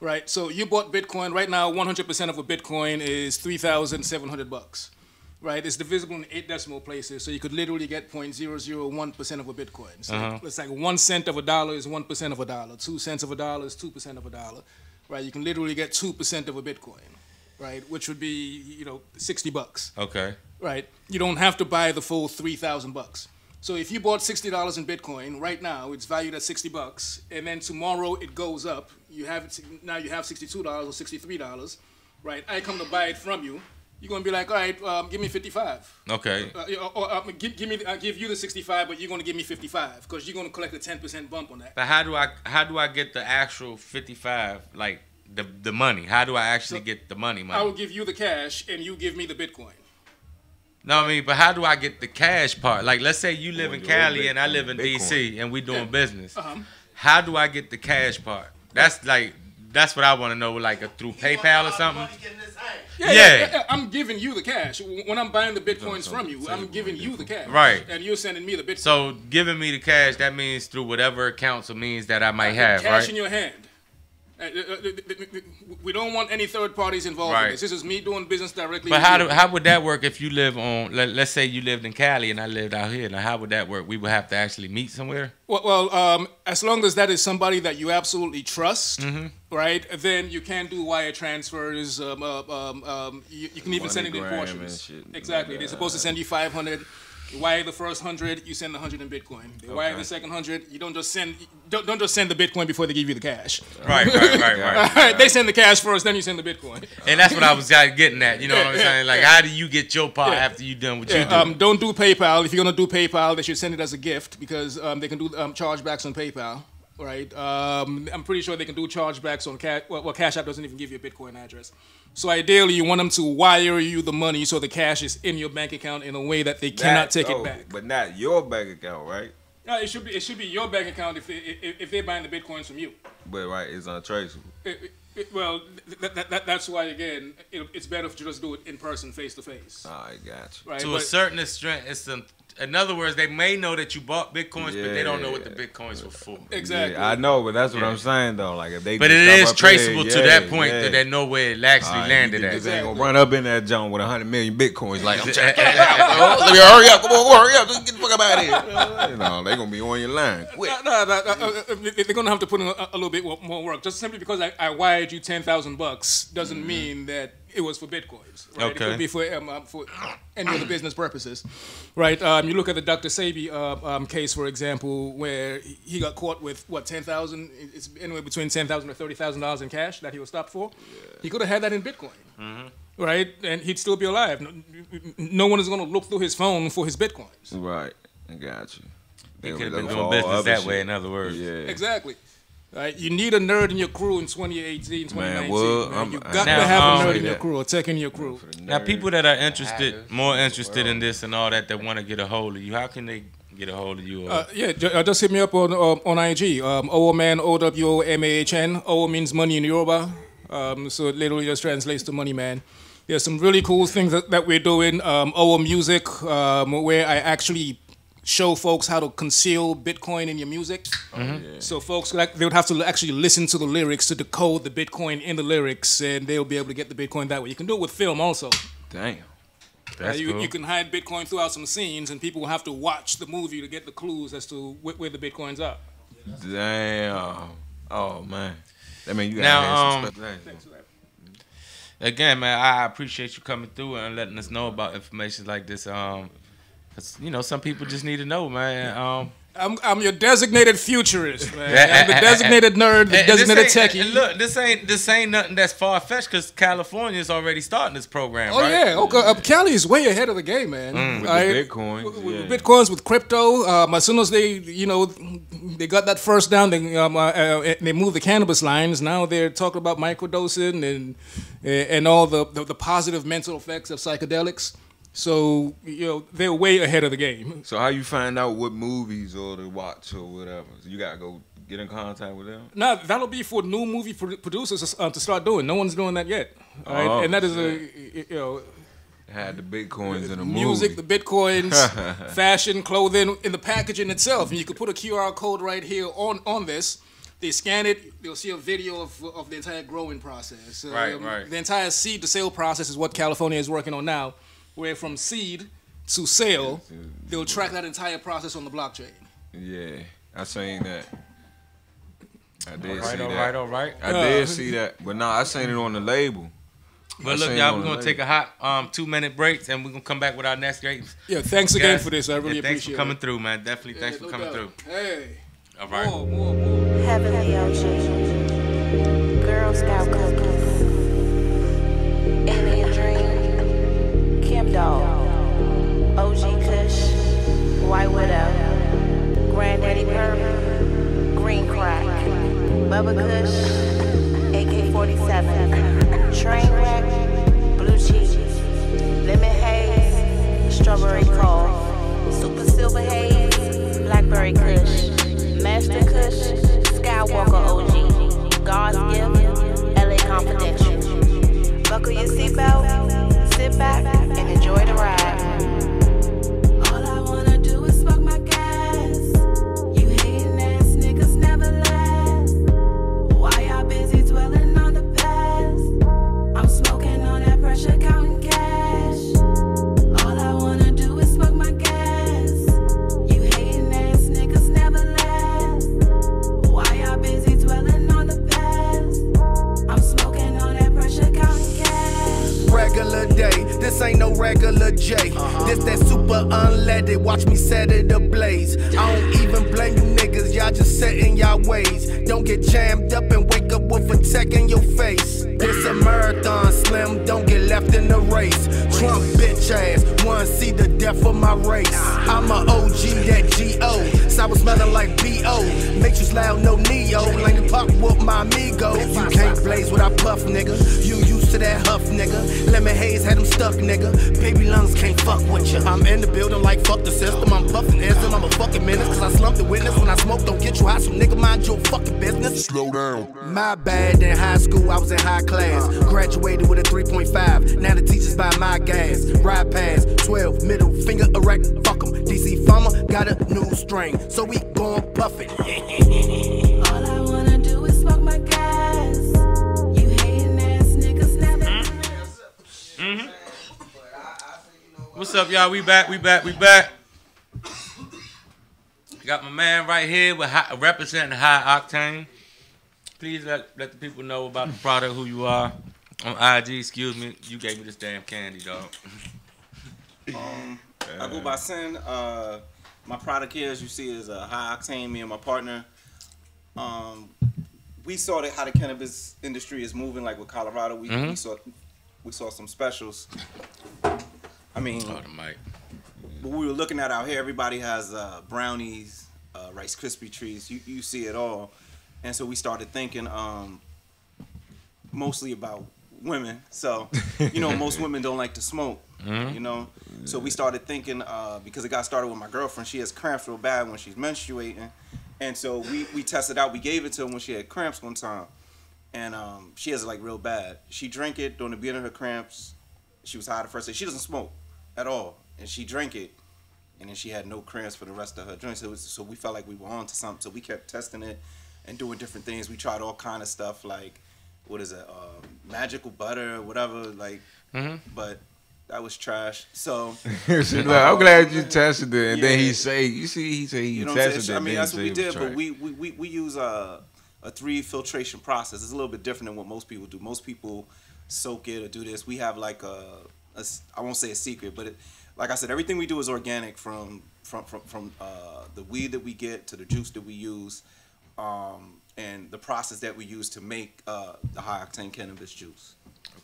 Right. So you bought Bitcoin. Right now, 100% of a Bitcoin is $3,700. Right, it's divisible in 8 decimal places, so you could literally get 0.001% of a Bitcoin. So it's like 1 cent of a dollar is 1% of a dollar. 2 cents of a dollar is 2% of a dollar. Right, you can literally get 2% of a Bitcoin. Right, which would be $60. Okay. Right, you don't have to buy the full $3,000. So if you bought $60 in Bitcoin right now, it's valued at $60, and then tomorrow it goes up. Now you have $62 or $63. Right, I come to buy it from you. You're gonna be like, all right, give me 55. Okay. Give you the 65, but you're gonna give me 55 because you're gonna collect a 10% bump on that. But how do I get the actual 55? Like the money? How do I actually get the money? I will give you the cash, and you give me the Bitcoin. No, I mean, but how do I get the cash part? Like, let's say you live in Cali and I live in DC, and we doing business. How do I get the cash part? That's what I want to know. Like through PayPal or something. Yeah. I'm giving you the cash. When I'm buying the Bitcoins from you, I'm giving you the cash. Right. And you're sending me the Bitcoin. So giving me the cash, that means through whatever accounts or means that I might have, cash right? in your hand. We don't want any third parties involved in Right. this. This is me doing business directly. But with you. how would that work if you live on? Let's say you lived in Cali and I lived out here. Now, how would that work? We would have to actually meet somewhere. Well, as long as that is somebody that you absolutely trust, Mm-hmm. right? Then you can do wire transfers. You can even send it in MoneyGram and portions. shit. Exactly. They're supposed to send you 500. You wire the first 100, you send the 100 in Bitcoin. They wire the second 100, you don't just send the Bitcoin before they give you the cash. Right. They send the cash first, then you send the Bitcoin. And that's what I was getting at. You know what I'm saying? Like, how do you get your part after you done what you do? Don't do PayPal. If you're gonna do PayPal, they should send it as a gift because they can do chargebacks on PayPal. Right, I'm pretty sure they can do chargebacks on Cash. Well, Cash App doesn't even give you a Bitcoin address. So ideally, you want them to wire you the money so the cash is in your bank account in a way that they cannot take it back. But not your bank account, right? It should be your bank account if they're buying the Bitcoins from you. But right, it's untraceable. Well, that's why again, it's better if you just do it in person, face to face. I got you. Right, To a certain extent, in other words, they may know that you bought Bitcoins, but they don't know what the Bitcoins were for. Exactly. Yeah, I know, but that's what I'm saying though. Like if they, But just it stop is up traceable there, to that point that they know where it actually landed you at. just ain't gonna run up in that junk with 100 million Bitcoins. Like I'm checking it out. Let me hurry up, come on, hurry up, get the fuck up out of here. You know, they gonna be on your line quick. They're gonna have to put in a little bit more work. Just simply because I wired you $10,000 doesn't mean that it was for Bitcoins. Right? Okay. It could be for any other business purposes, right? You look at the Dr. Sabi case, for example, where he got caught with what 10,000. It's anywhere between $10,000 to $30,000 in cash that he was stopped for. Yeah. He could have had that in Bitcoin. Right, and he'd still be alive. No one is going to look through his phone for his Bitcoins. Right, I got you. They could have been doing business that way, in other words. Yeah, Exactly. Right, you need a nerd in your crew in 2018, 2019. Man, You got to have a nerd in your crew, a tech in your crew. Now, people that are more interested in this and all that want to get a hold of you, how can they get a hold of you? Just hit me up on IG. Owoman, OWOMAHN. Owo means money in Yoruba. So it literally just translates to money man. There's some really cool things that we're doing. Owo Music, where I actually show folks how to conceal Bitcoin in your music. So folks, they would have to actually listen to the lyrics to decode the Bitcoin in the lyrics, and they'll be able to get the Bitcoin that way. You can do it with film also. Damn. That's cool. You can hide Bitcoin throughout some scenes, and people will have to watch the movie to get the clues as to where the Bitcoins are. Damn. Oh man. I mean, you Now, gotta have some special things. Thanks for that. Again, man, I appreciate you coming through and letting us know about information like this. 'Cause, you know, some people just need to know, man. I'm your designated futurist, man. I'm the designated nerd, the designated techie. And look, this ain't nothing that's far fetched because California is already starting this program. Oh right? yeah, okay. Cali is way ahead of the game, man. With Right? the Bitcoins, With Bitcoins, with crypto. As soon as they got that first down, they moved the cannabis lines. Now they're talking about microdosing and all the positive mental effects of psychedelics. So they're way ahead of the game. So how you find out what movies or to watch or whatever? So you gotta go get in contact with them. Now that'll be for new movie producers to start doing. No one's doing that yet, right? Oh, and that is Had the Bitcoins in the music, movie. the Bitcoins, fashion, clothing, in the packaging itself. And you could put a QR code right here on this. They scan it, they'll see a video of the entire growing process. Right. The entire seed to sale process is what California is working on now, where from seed to sale, they'll track that entire process on the blockchain. Yeah, I seen that. I did see All that. right. I did see that, but no, I seen it on the label. But look, y'all, we're going to take a hot 2-minute break, and we're going to come back with our next great. Yeah, thanks again Guys, for this. I really thanks appreciate it. for coming through, man. Definitely, thanks for coming through. Hey. All right. More. Heavenly OG, Girl Scout cookies, Alien Dream, Kim Dog, OG Kush, White Widow, Granddaddy Purp, Green Crack, Bubba Kush, AK-47, Train Wreck, Blue Cheese, Lemon Haze, Strawberry Cough, Super Silver Haze, Blackberry Kush, Master Kush, Skywalker OG, God's Gift, LA Confidential. Buckle your seatbelt, sit back, and enjoy the ride. All I wanna do is smoke my gas. You hating ass niggas never last. Why y'all busy but unleaded. Watch me set it ablaze. I don't even blame you niggas, y'all just set in y'all ways. Don't get jammed up and wake up with a tech in your face. This a marathon, Slim, don't get left in the race. Trump bitch ass, wanna see the death of my race. I'm a OG, that G.O. Sour smelling like B.O. Matrix loud, no Neo. Like the pop with my amigo. You can't blaze what I puff, nigga. You used to that huff, nigga. Lemon haze had them stuck, nigga. Baby lungs can't fuck with you. I'm in the building like fuck the system. I'm puffing instant, I'm a fucking menace. Cause I slumped the witness. When I smoke, don't get you high. So nigga, mind your fucking business. Slow down. My bad, in high school I was in high class. Graduated with a 3.5. Now the teachers buy my gas. Ride past 12, middle finger erect. Fuck 'em. DC Farmer got a new strain. So we gon' puff it. All I wanna do is smoke my gas. You hating ass niggas never. What's up, y'all? We back. Got my man right here with representing High Octane. Please let the people know about the product, who you are. On IG, excuse me. You gave me this damn candy, dog. I go by Sin. My product here, as you see, is High Octane. Me and my partner. We saw how the cannabis industry is moving, like with Colorado. We saw some specials. I mean, the mic. But we were looking at out here. Everybody has brownies, Rice Krispie treats. You see it all, and so we started thinking mostly about women. So most women don't like to smoke. So we started thinking because it got started with my girlfriend. She has cramps real bad when she's menstruating, and so we tested out. We gave it to her when she had cramps one time, and she has it like real bad. She drank it during the beginning of her cramps. She was high the first day. She doesn't smoke at all, and she drank it, and then she had no cramps for the rest of her drinks. So we felt like we were on to something. So we kept testing it and doing different things. We tried all kind of stuff like, what is it, magical butter, whatever, like, but that was trash. So I'm glad you tested it, and then he say he tested it. I mean, that's what we did, but we use a 3 filtration process. It's a little bit different than what most people do. Most people soak it or do this. We have like I won't say a secret, but like I said, everything we do is organic from the weed that we get to the juice that we use, and the process that we use to make the high octane cannabis juice.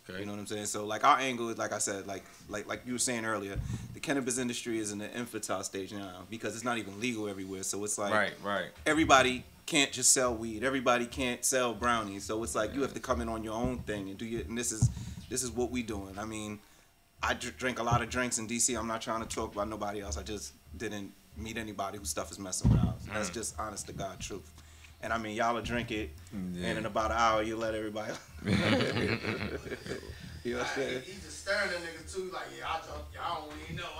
Okay. You know what I'm saying? So like our angle is, like I said, like you were saying earlier, the cannabis industry is in the infantile stage now because it's not even legal everywhere. So it's like everybody can't just sell weed. Everybody can't sell brownies. So it's like you have to come in on your own thing and and this is what we doing. I mean, I drink a lot of drinks in DC. I'm not trying to talk about nobody else. I just didn't meet anybody whose stuff is messing around. That's just honest to God truth. And I mean, y'all will drink it, and in about an hour, you let everybody. You know what I'm saying? He just staring at niggas too, like, yeah, y'all don't even know.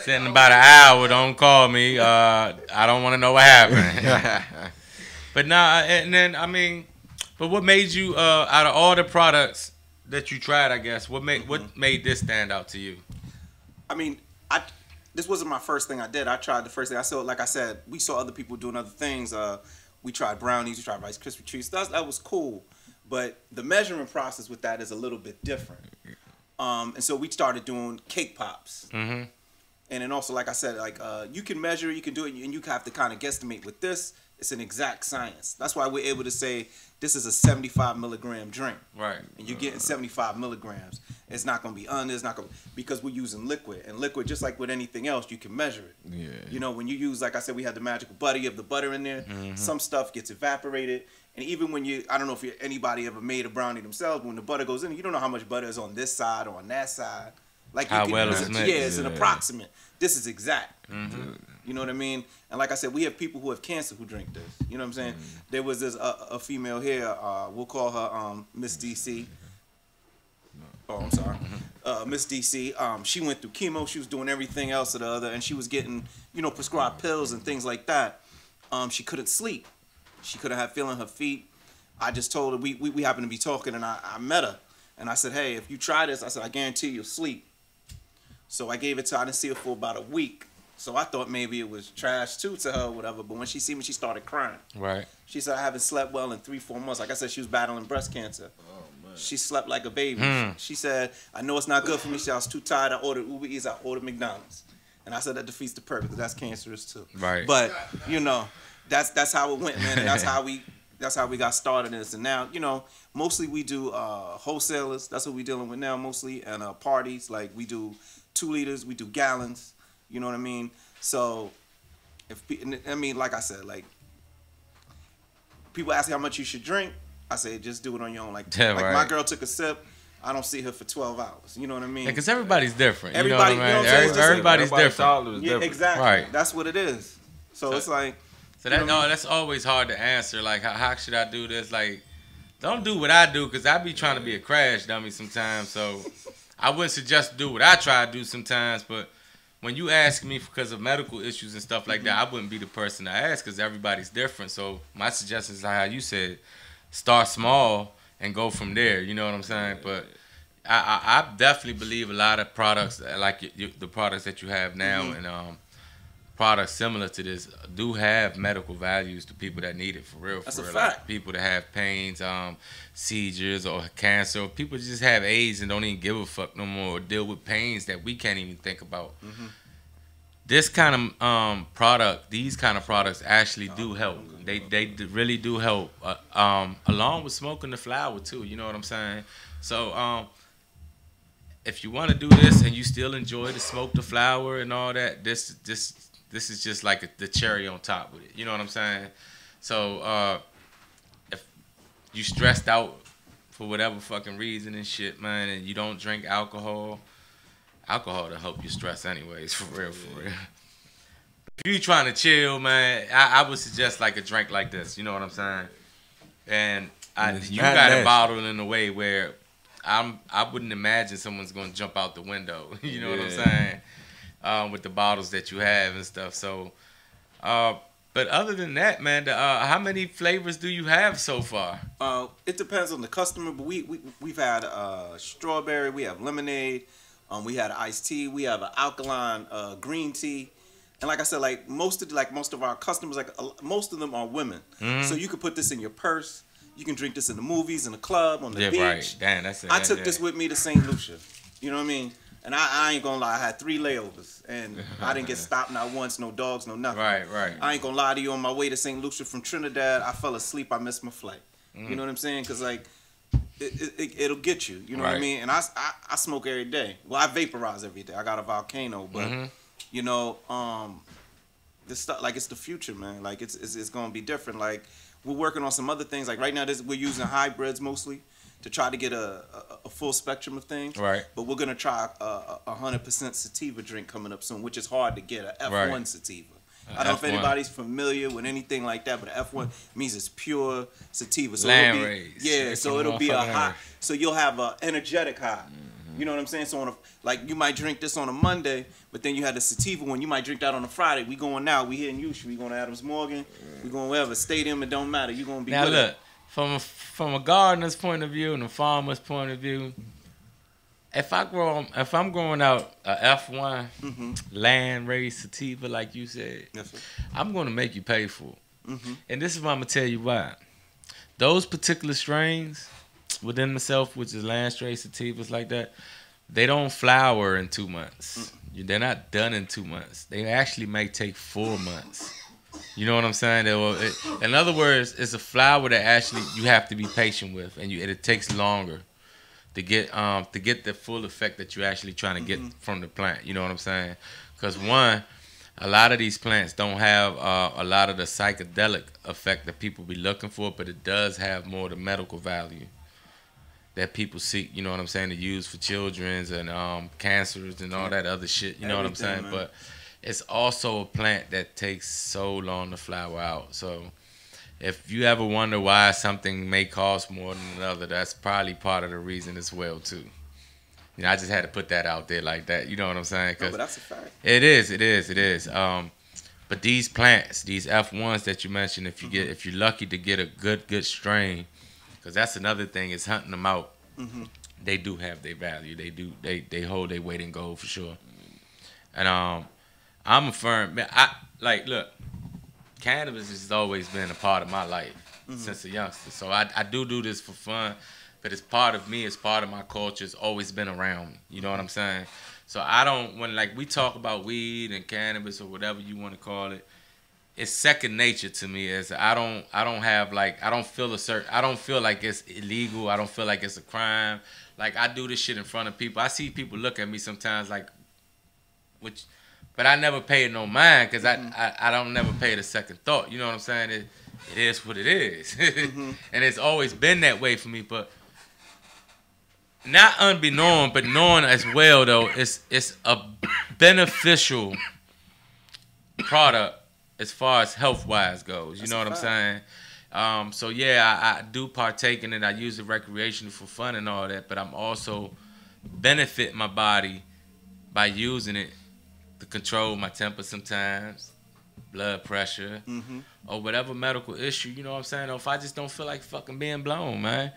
Said in about an hour, don't call me. I don't want to know what happened. But nah, and then I mean, but what made you out of all the products that you tried, I guess, what made this stand out to you? I mean, this wasn't my first thing I did. I tried the first thing. I saw, like I said, we saw other people doing other things. We tried brownies, we tried Rice Krispie treats. That was cool. But the measurement process with that is a little bit different. And so we started doing cake pops. And then also, like I said, like you can measure, you can do it, and you have to kind of guesstimate with this. It's an exact science. That's why we're able to say this is a 75 milligram drink. Right. And you're getting 75 milligrams. It's not going to be under, it's not going to, because we're using liquid. And liquid, just like with anything else, you can measure it. Yeah. You know, when you use, like I said, we had the magical butter, you have the butter in there. Some stuff gets evaporated. And even when I don't know if anybody ever made a brownie themselves, when the butter goes in, you don't know how much butter is on this side or on that side. Like how well it's mixed. Yeah, it's an approximate. This is exact. You know what I mean? And like I said, we have people who have cancer who drink this. You know what I'm saying? There was this a female here. We'll call her Miss DC. Oh, I'm sorry, Miss DC. She went through chemo. She was doing everything else or the other, and she was getting prescribed pills and things like that. She couldn't sleep. She couldn't have feeling her feet. I just told her we happened to be talking, and I met her, and I said, hey, if you try this, I said I guarantee you'll sleep. So I gave it to her. I didn't see her for about a week. So I thought maybe it was trash too to her or whatever. But when she seen me, she started crying. Right. She said, I haven't slept well in 3-4 months. Like I said, she was battling breast cancer. Oh, man. She slept like a baby. She said, I know it's not good for me. She said, I was too tired. I ordered Uber Eats. I ordered McDonald's. And I said that defeats the purpose. That's cancerous too. Right. But, you know, that's how it went, man. And that's how we got started in this. And now, you know, mostly we do wholesalers. That's what we're dealing with now mostly. And parties, like we do 2 liters. We do gallons. You know what I mean? So, like I said, like, people ask me how much you should drink. I say, just do it on your own. Like my girl took a sip. I don't see her for 12 hours. You know what I mean? Because everybody's different. Everybody, you know what I mean? Everybody's different. Yeah, exactly. Right. That's what it is. So it's like. So that's always hard to answer. Like, how should I do this? Like, don't do what I do, because I be trying to be a crash dummy sometimes. So I wouldn't suggest do what I try to do sometimes. But when you ask me because of medical issues and stuff like that, I wouldn't be the person to ask, because everybody's different. So my suggestion is like how you said, start small and go from there. You know what I'm saying? But I definitely believe a lot of products, like the products that you have now, and products similar to this, do have medical values to people that need it for real. That's a fact. Like people that have pains, seizures, or cancer, or people just have AIDS and don't even give a fuck no more, or deal with pains that we can't even think about. This kind of product, these kind of products actually do help. They really do help, along with smoking the flower too. You know what I'm saying? So if you want to do this and you still enjoy to smoke the flower and all that, this is just like the cherry on top with it. You know what I'm saying? So if you stressed out for whatever fucking reason and shit, man, and you don't drink alcohol to help you stress anyways, for real. If you trying to chill, man, I would suggest like a drink like this. You know what I'm saying? And you got it bottled in a way where I wouldn't imagine someone's gonna jump out the window. You know what I'm saying? With the bottles that you have and stuff. So, but other than that, man, how many flavors do you have so far? It depends on the customer, but we've had strawberry, we have lemonade, we had iced tea, we have an alkaline green tea. And like I said, like most of our customers, most of them are women. So you could put this in your purse. You can drink this in the movies, in the club, on the beach. Right. Damn, that's it. I took this with me to St. Lucia. You know what I mean? And I ain't gonna lie, I had 3 layovers, and I didn't get stopped not once, no dogs, no nothing. Right. I ain't gonna lie to you. On my way to St. Lucia from Trinidad, I fell asleep. I missed my flight. You know what I'm saying? Cause like, it'll get you. You know what I mean? And I smoke every day. Well, I vaporize every day. I got a volcano, but you know, this stuff, like, it's the future, man. Like it's gonna be different. Like, we're working on some other things. Like right now, we're using hybrids mostly to try to get a full spectrum of things. Right. But we're gonna try a 100% sativa drink coming up soon, which is hard to get, a F1 sativa. I don't know if anybody's familiar with anything like that, but an F1 means it's pure sativa. So it'll be a high. So you'll have an energetic high. You know what I'm saying? So like you might drink this on a Monday, but then you had the sativa one. You might drink that on a Friday. We going now. We here in Houston. We going to Adams Morgan. We going wherever. Stadium. It don't matter. You gonna be now. With Look, it. from a gardener's point of view and a farmer's point of view, if I'm growing out a F1 land raised sativa like you said, I'm gonna make you pay for it. And this is what I'm gonna tell you why. Those particular strains within themselves, which is land raised sativas like that, they don't flower in 2 months. They're not done in 2 months. They actually may take 4 months. You know what I'm saying? In other words, it's a flower that actually you have to be patient with, and it takes longer to get the full effect that you're actually trying to get from the plant. You know what I'm saying? Because one, a lot of these plants don't have a lot of the psychedelic effect that people be looking for, but it does have more of the medical value that people seek. You know what I'm saying? To use for children's and cancers and all that other shit. You know what I'm saying? Man. But it's also a plant that takes so long to flower out. So if you ever wonder why something may cost more than another, that's probably part of the reason as well too. You know, I just had to put that out there like that. You know what I'm saying? No, but that's a fact. It is. But these plants, these F1s that you mentioned, if you're lucky to get a good strain, because that's another thing is hunting them out. They do have their value. They hold their weight in gold for sure. And I'm a firm man. Look, cannabis has always been a part of my life since a youngster. So I do this for fun. but it's part of me. It's part of my culture. It's always been around me. You know what I'm saying? So I don't, when like we talk about weed and cannabis or whatever you want to call it, it's second nature to me. As I don't have like, I don't feel like it's illegal. I don't feel like it's a crime. Like I do this shit in front of people. I see people look at me sometimes like, but I never pay it no mind because I don't never pay it a second thought. You know what I'm saying? It is what it is. And it's always been that way for me. But not unbeknown, but knowing as well though, it's a beneficial product as far as health wise goes. You know what I'm saying? So yeah, I do partake in it. I use it recreationally for fun and all that, but I'm also benefit my body by using it to control my temper sometimes, blood pressure, or whatever medical issue, you know what I'm saying? Or if I just don't feel like fucking being blown, man.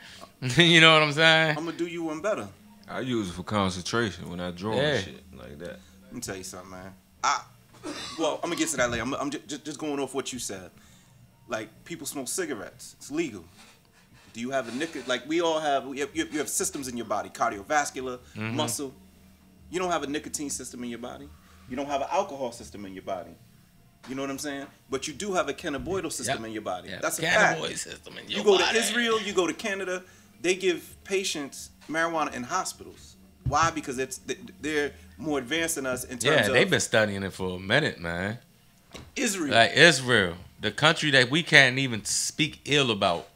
You know what I'm saying? I'm gonna do you one better. I use it for concentration when I draw and shit like that. Let me tell you something, man. Well, I'm gonna get to that later. I'm just going off what you said. Like, people smoke cigarettes. It's legal. Do you have a nicotine? Like, we all have. You have systems in your body: cardiovascular, muscle. You don't have a nicotine system in your body. You don't have an alcohol system in your body. You know what I'm saying? But you do have a cannabinoidal system in your body. That's a fact. System in your you go body. to Israel, you go to Canada, they give patients marijuana in hospitals. Why? Because they're more advanced than us in terms of... they've been studying it for a minute, man. Israel. Like Israel, the country that we can't even speak ill about.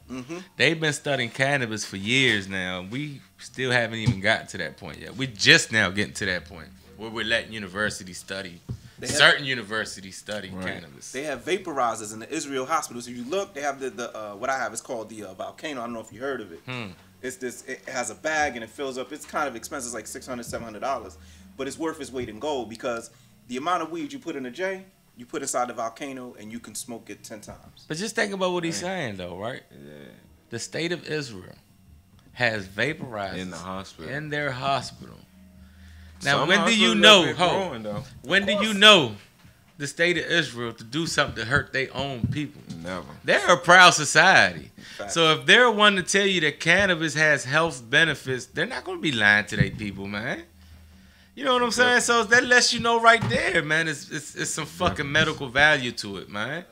They've been studying cannabis for years now. We still haven't even gotten to that point yet. We're just now getting to that point where we're letting universities study. Certain universities study cannabis. They have vaporizers in the Israel hospitals. If you look, they have the what I have is called the volcano. I don't know if you heard of it. It's this. It has a bag and it fills up. It's kind of expensive. It's like $600-$700, but it's worth its weight in gold because the amount of weed you put in a J, you put inside the volcano and you can smoke it 10 times. But just think about what he's saying though, right? Yeah. The state of Israel has vaporizers In the hospital. in their hospital. Now, Some when do you hospitals know? let it growing, though. When do you know the state of Israel to do something to hurt their own people? Never. They're a proud society. Fact. So if they're one to tell you that cannabis has health benefits, they're not going to be lying to their people, man. You know what I'm saying? So that lets you know right there, man. It's some fucking medical value to it, man.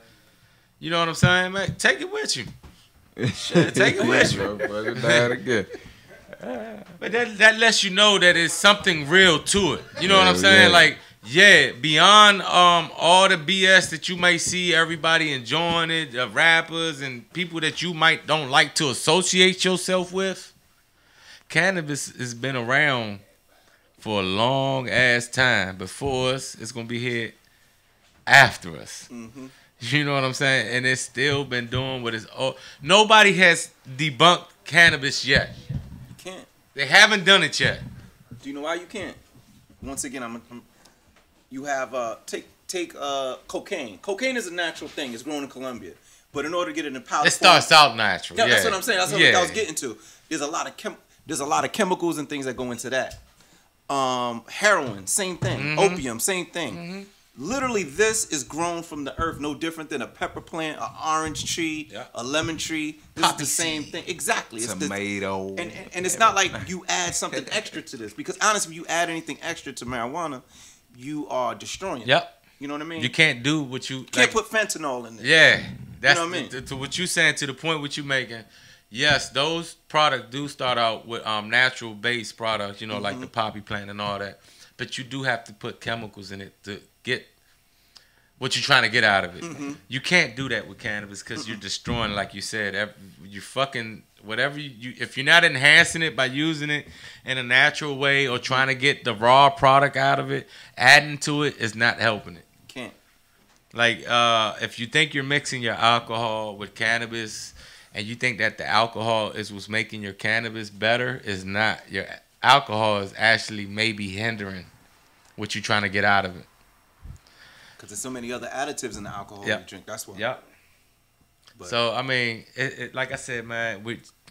You know what I'm saying, man? Take it with you. Shit, take it with you. Again. But that lets you know that it's something real to it. You know what I'm saying? Like, beyond all the BS that you may see everybody enjoying it, rappers and people that you might don't like to associate yourself with, cannabis has been around for a long ass time. Before us, it's gonna be here after us. You know what I'm saying? And it's still been doing what it's. Nobody has debunked cannabis yet. Can't. They haven't done it yet. Do you know why you can't? Once again, you have take cocaine. Cocaine is a natural thing. It's grown in Colombia, but in order to get it in powder, It starts out natural. Yeah, Yeah, that's what I'm saying. That's what I was getting to. There's a lot of chemicals and things that go into that. Heroin, same thing. Opium, same thing. Literally, this is grown from the earth, no different than a pepper plant, an orange tree, a lemon tree. This is the same thing. Exactly. Tomato. And it's not like you add something extra to this. Because honestly, if you add anything extra to marijuana, you are destroying it. Yep. You know what I mean? You can't do what you can't put fentanyl in there. Yeah. That's You know what I mean? to what you saying, to the point what you making. Yes, those products do start out with natural based products, you know, like the poppy plant and all that. But you do have to put chemicals in it to get what you're trying to get out of it. You can't do that with cannabis because you're destroying, like you said, you fucking whatever you. If you're not enhancing it by using it in a natural way or trying to get the raw product out of it, adding to it is not helping it. Can't. Like if you think you're mixing your alcohol with cannabis and you think that the alcohol is what's making your cannabis better, is not. Your alcohol is actually maybe hindering what you're trying to get out of it. Because there's so many other additives in the alcohol you drink. That's why. Yep. So I mean, like I said, man,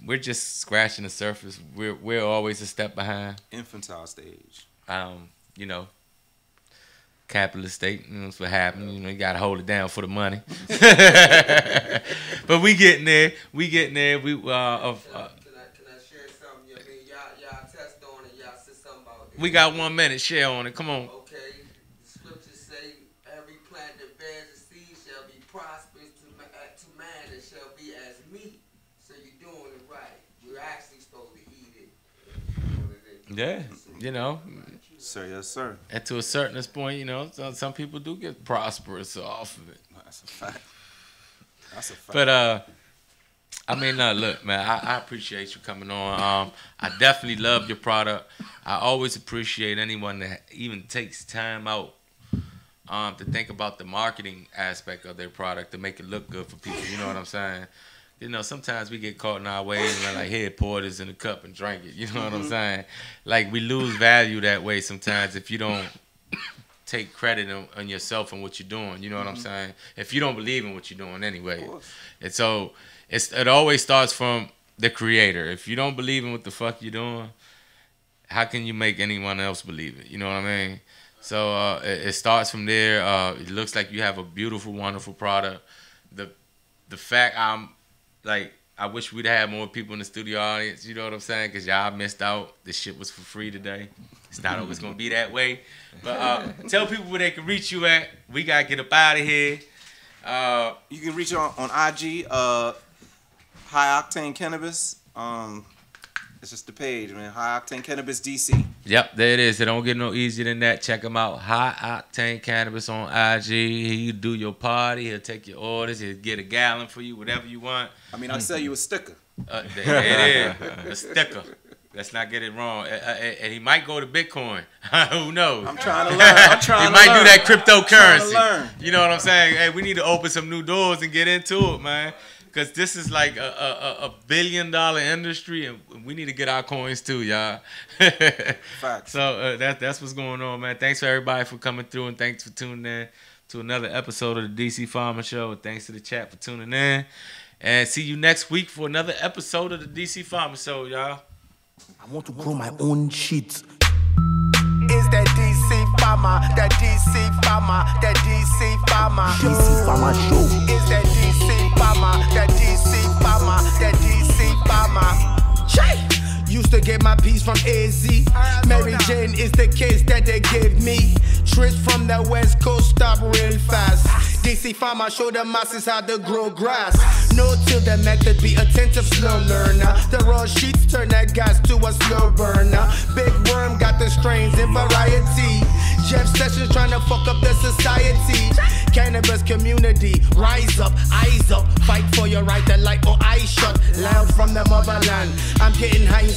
we're just scratching the surface. We're always a step behind. Infantile stage. You know, capitalist state. You know, that's what happened. You know, you gotta hold it down for the money. But we getting there. We getting there. Can I share We got 1 minute. Share on it. Come on. Okay, the scriptures say, every plant that bears a seed shall be prosperous to man and shall be as meat. So you're doing it right. We're actually supposed to eat it. Yeah, you know. Sir, yes, sir. And to a certain point, you know, some people do get prosperous off of it. That's a fact. That's a fact. But I mean, look, man, I appreciate you coming on. I definitely love your product. I always appreciate anyone that even takes time out to think about the marketing aspect of their product to make it look good for people. You know what I'm saying? You know, sometimes we get caught in our ways and we're like, here, pour this in a cup and drink it. You know what I'm saying? Like, we lose value that way sometimes if you don't take credit on yourself and what you're doing. You know what I'm saying? If you don't believe in what you're doing anyway. And so it always starts from the creator. If you don't believe in what the fuck you're doing, how can you make anyone else believe it? You know what I mean? So it starts from there. It looks like you have a beautiful, wonderful product. The fact I wish we'd have more people in the studio audience, you know what I'm saying? Because y'all missed out. This shit was for free today. It's not always going to be that way. But tell people where they can reach you at. We got to get up out of here. You can reach on IG, High Octane Cannabis. It's just the page, man. High Octane Cannabis DC. Yep, there it is. It don't get no easier than that. Check him out. High Octane Cannabis on IG. He'll do your party. He'll take your orders. He'll get a gallon for you, whatever you want. I mean, I'll sell you a sticker. There it is. A sticker. Let's not get it wrong. And he might go to Bitcoin. Who knows? I'm trying to learn. He might do that cryptocurrency. Learn. You know what I'm saying? Hey, we need to open some new doors and get into it, man. Because this is like a $1 billion industry, and we need to get our coins too, y'all. Facts. So that's what's going on, man. Thanks for everybody for coming through, and thanks for tuning in to another episode of the DC Farmer Show. And thanks to the chat for tuning in. And see you next week for another episode of the DC Farmer Show, y'all. I want to grow my own shit. Is that DC Farmer, that DC Farmer, that DC Farmer. DC Farmer Show. Is that DC Farmer, that DC Farmer, that DC Farmer. Chey! Used to get my piece from AZ. Mary Jane is the case that they give me. Trips from the West Coast stop real fast. DC Farmer show the masses how to grow grass. No till the method, be attentive, slow learner. The raw sheets turn that gas to a slow burner. Big Worm got the strains in variety. Jeff Sessions trying to fuck up the society. Cannabis community, rise up, eyes up. Fight for your right to light or eyes shut. Loud from the motherland. I'm getting high.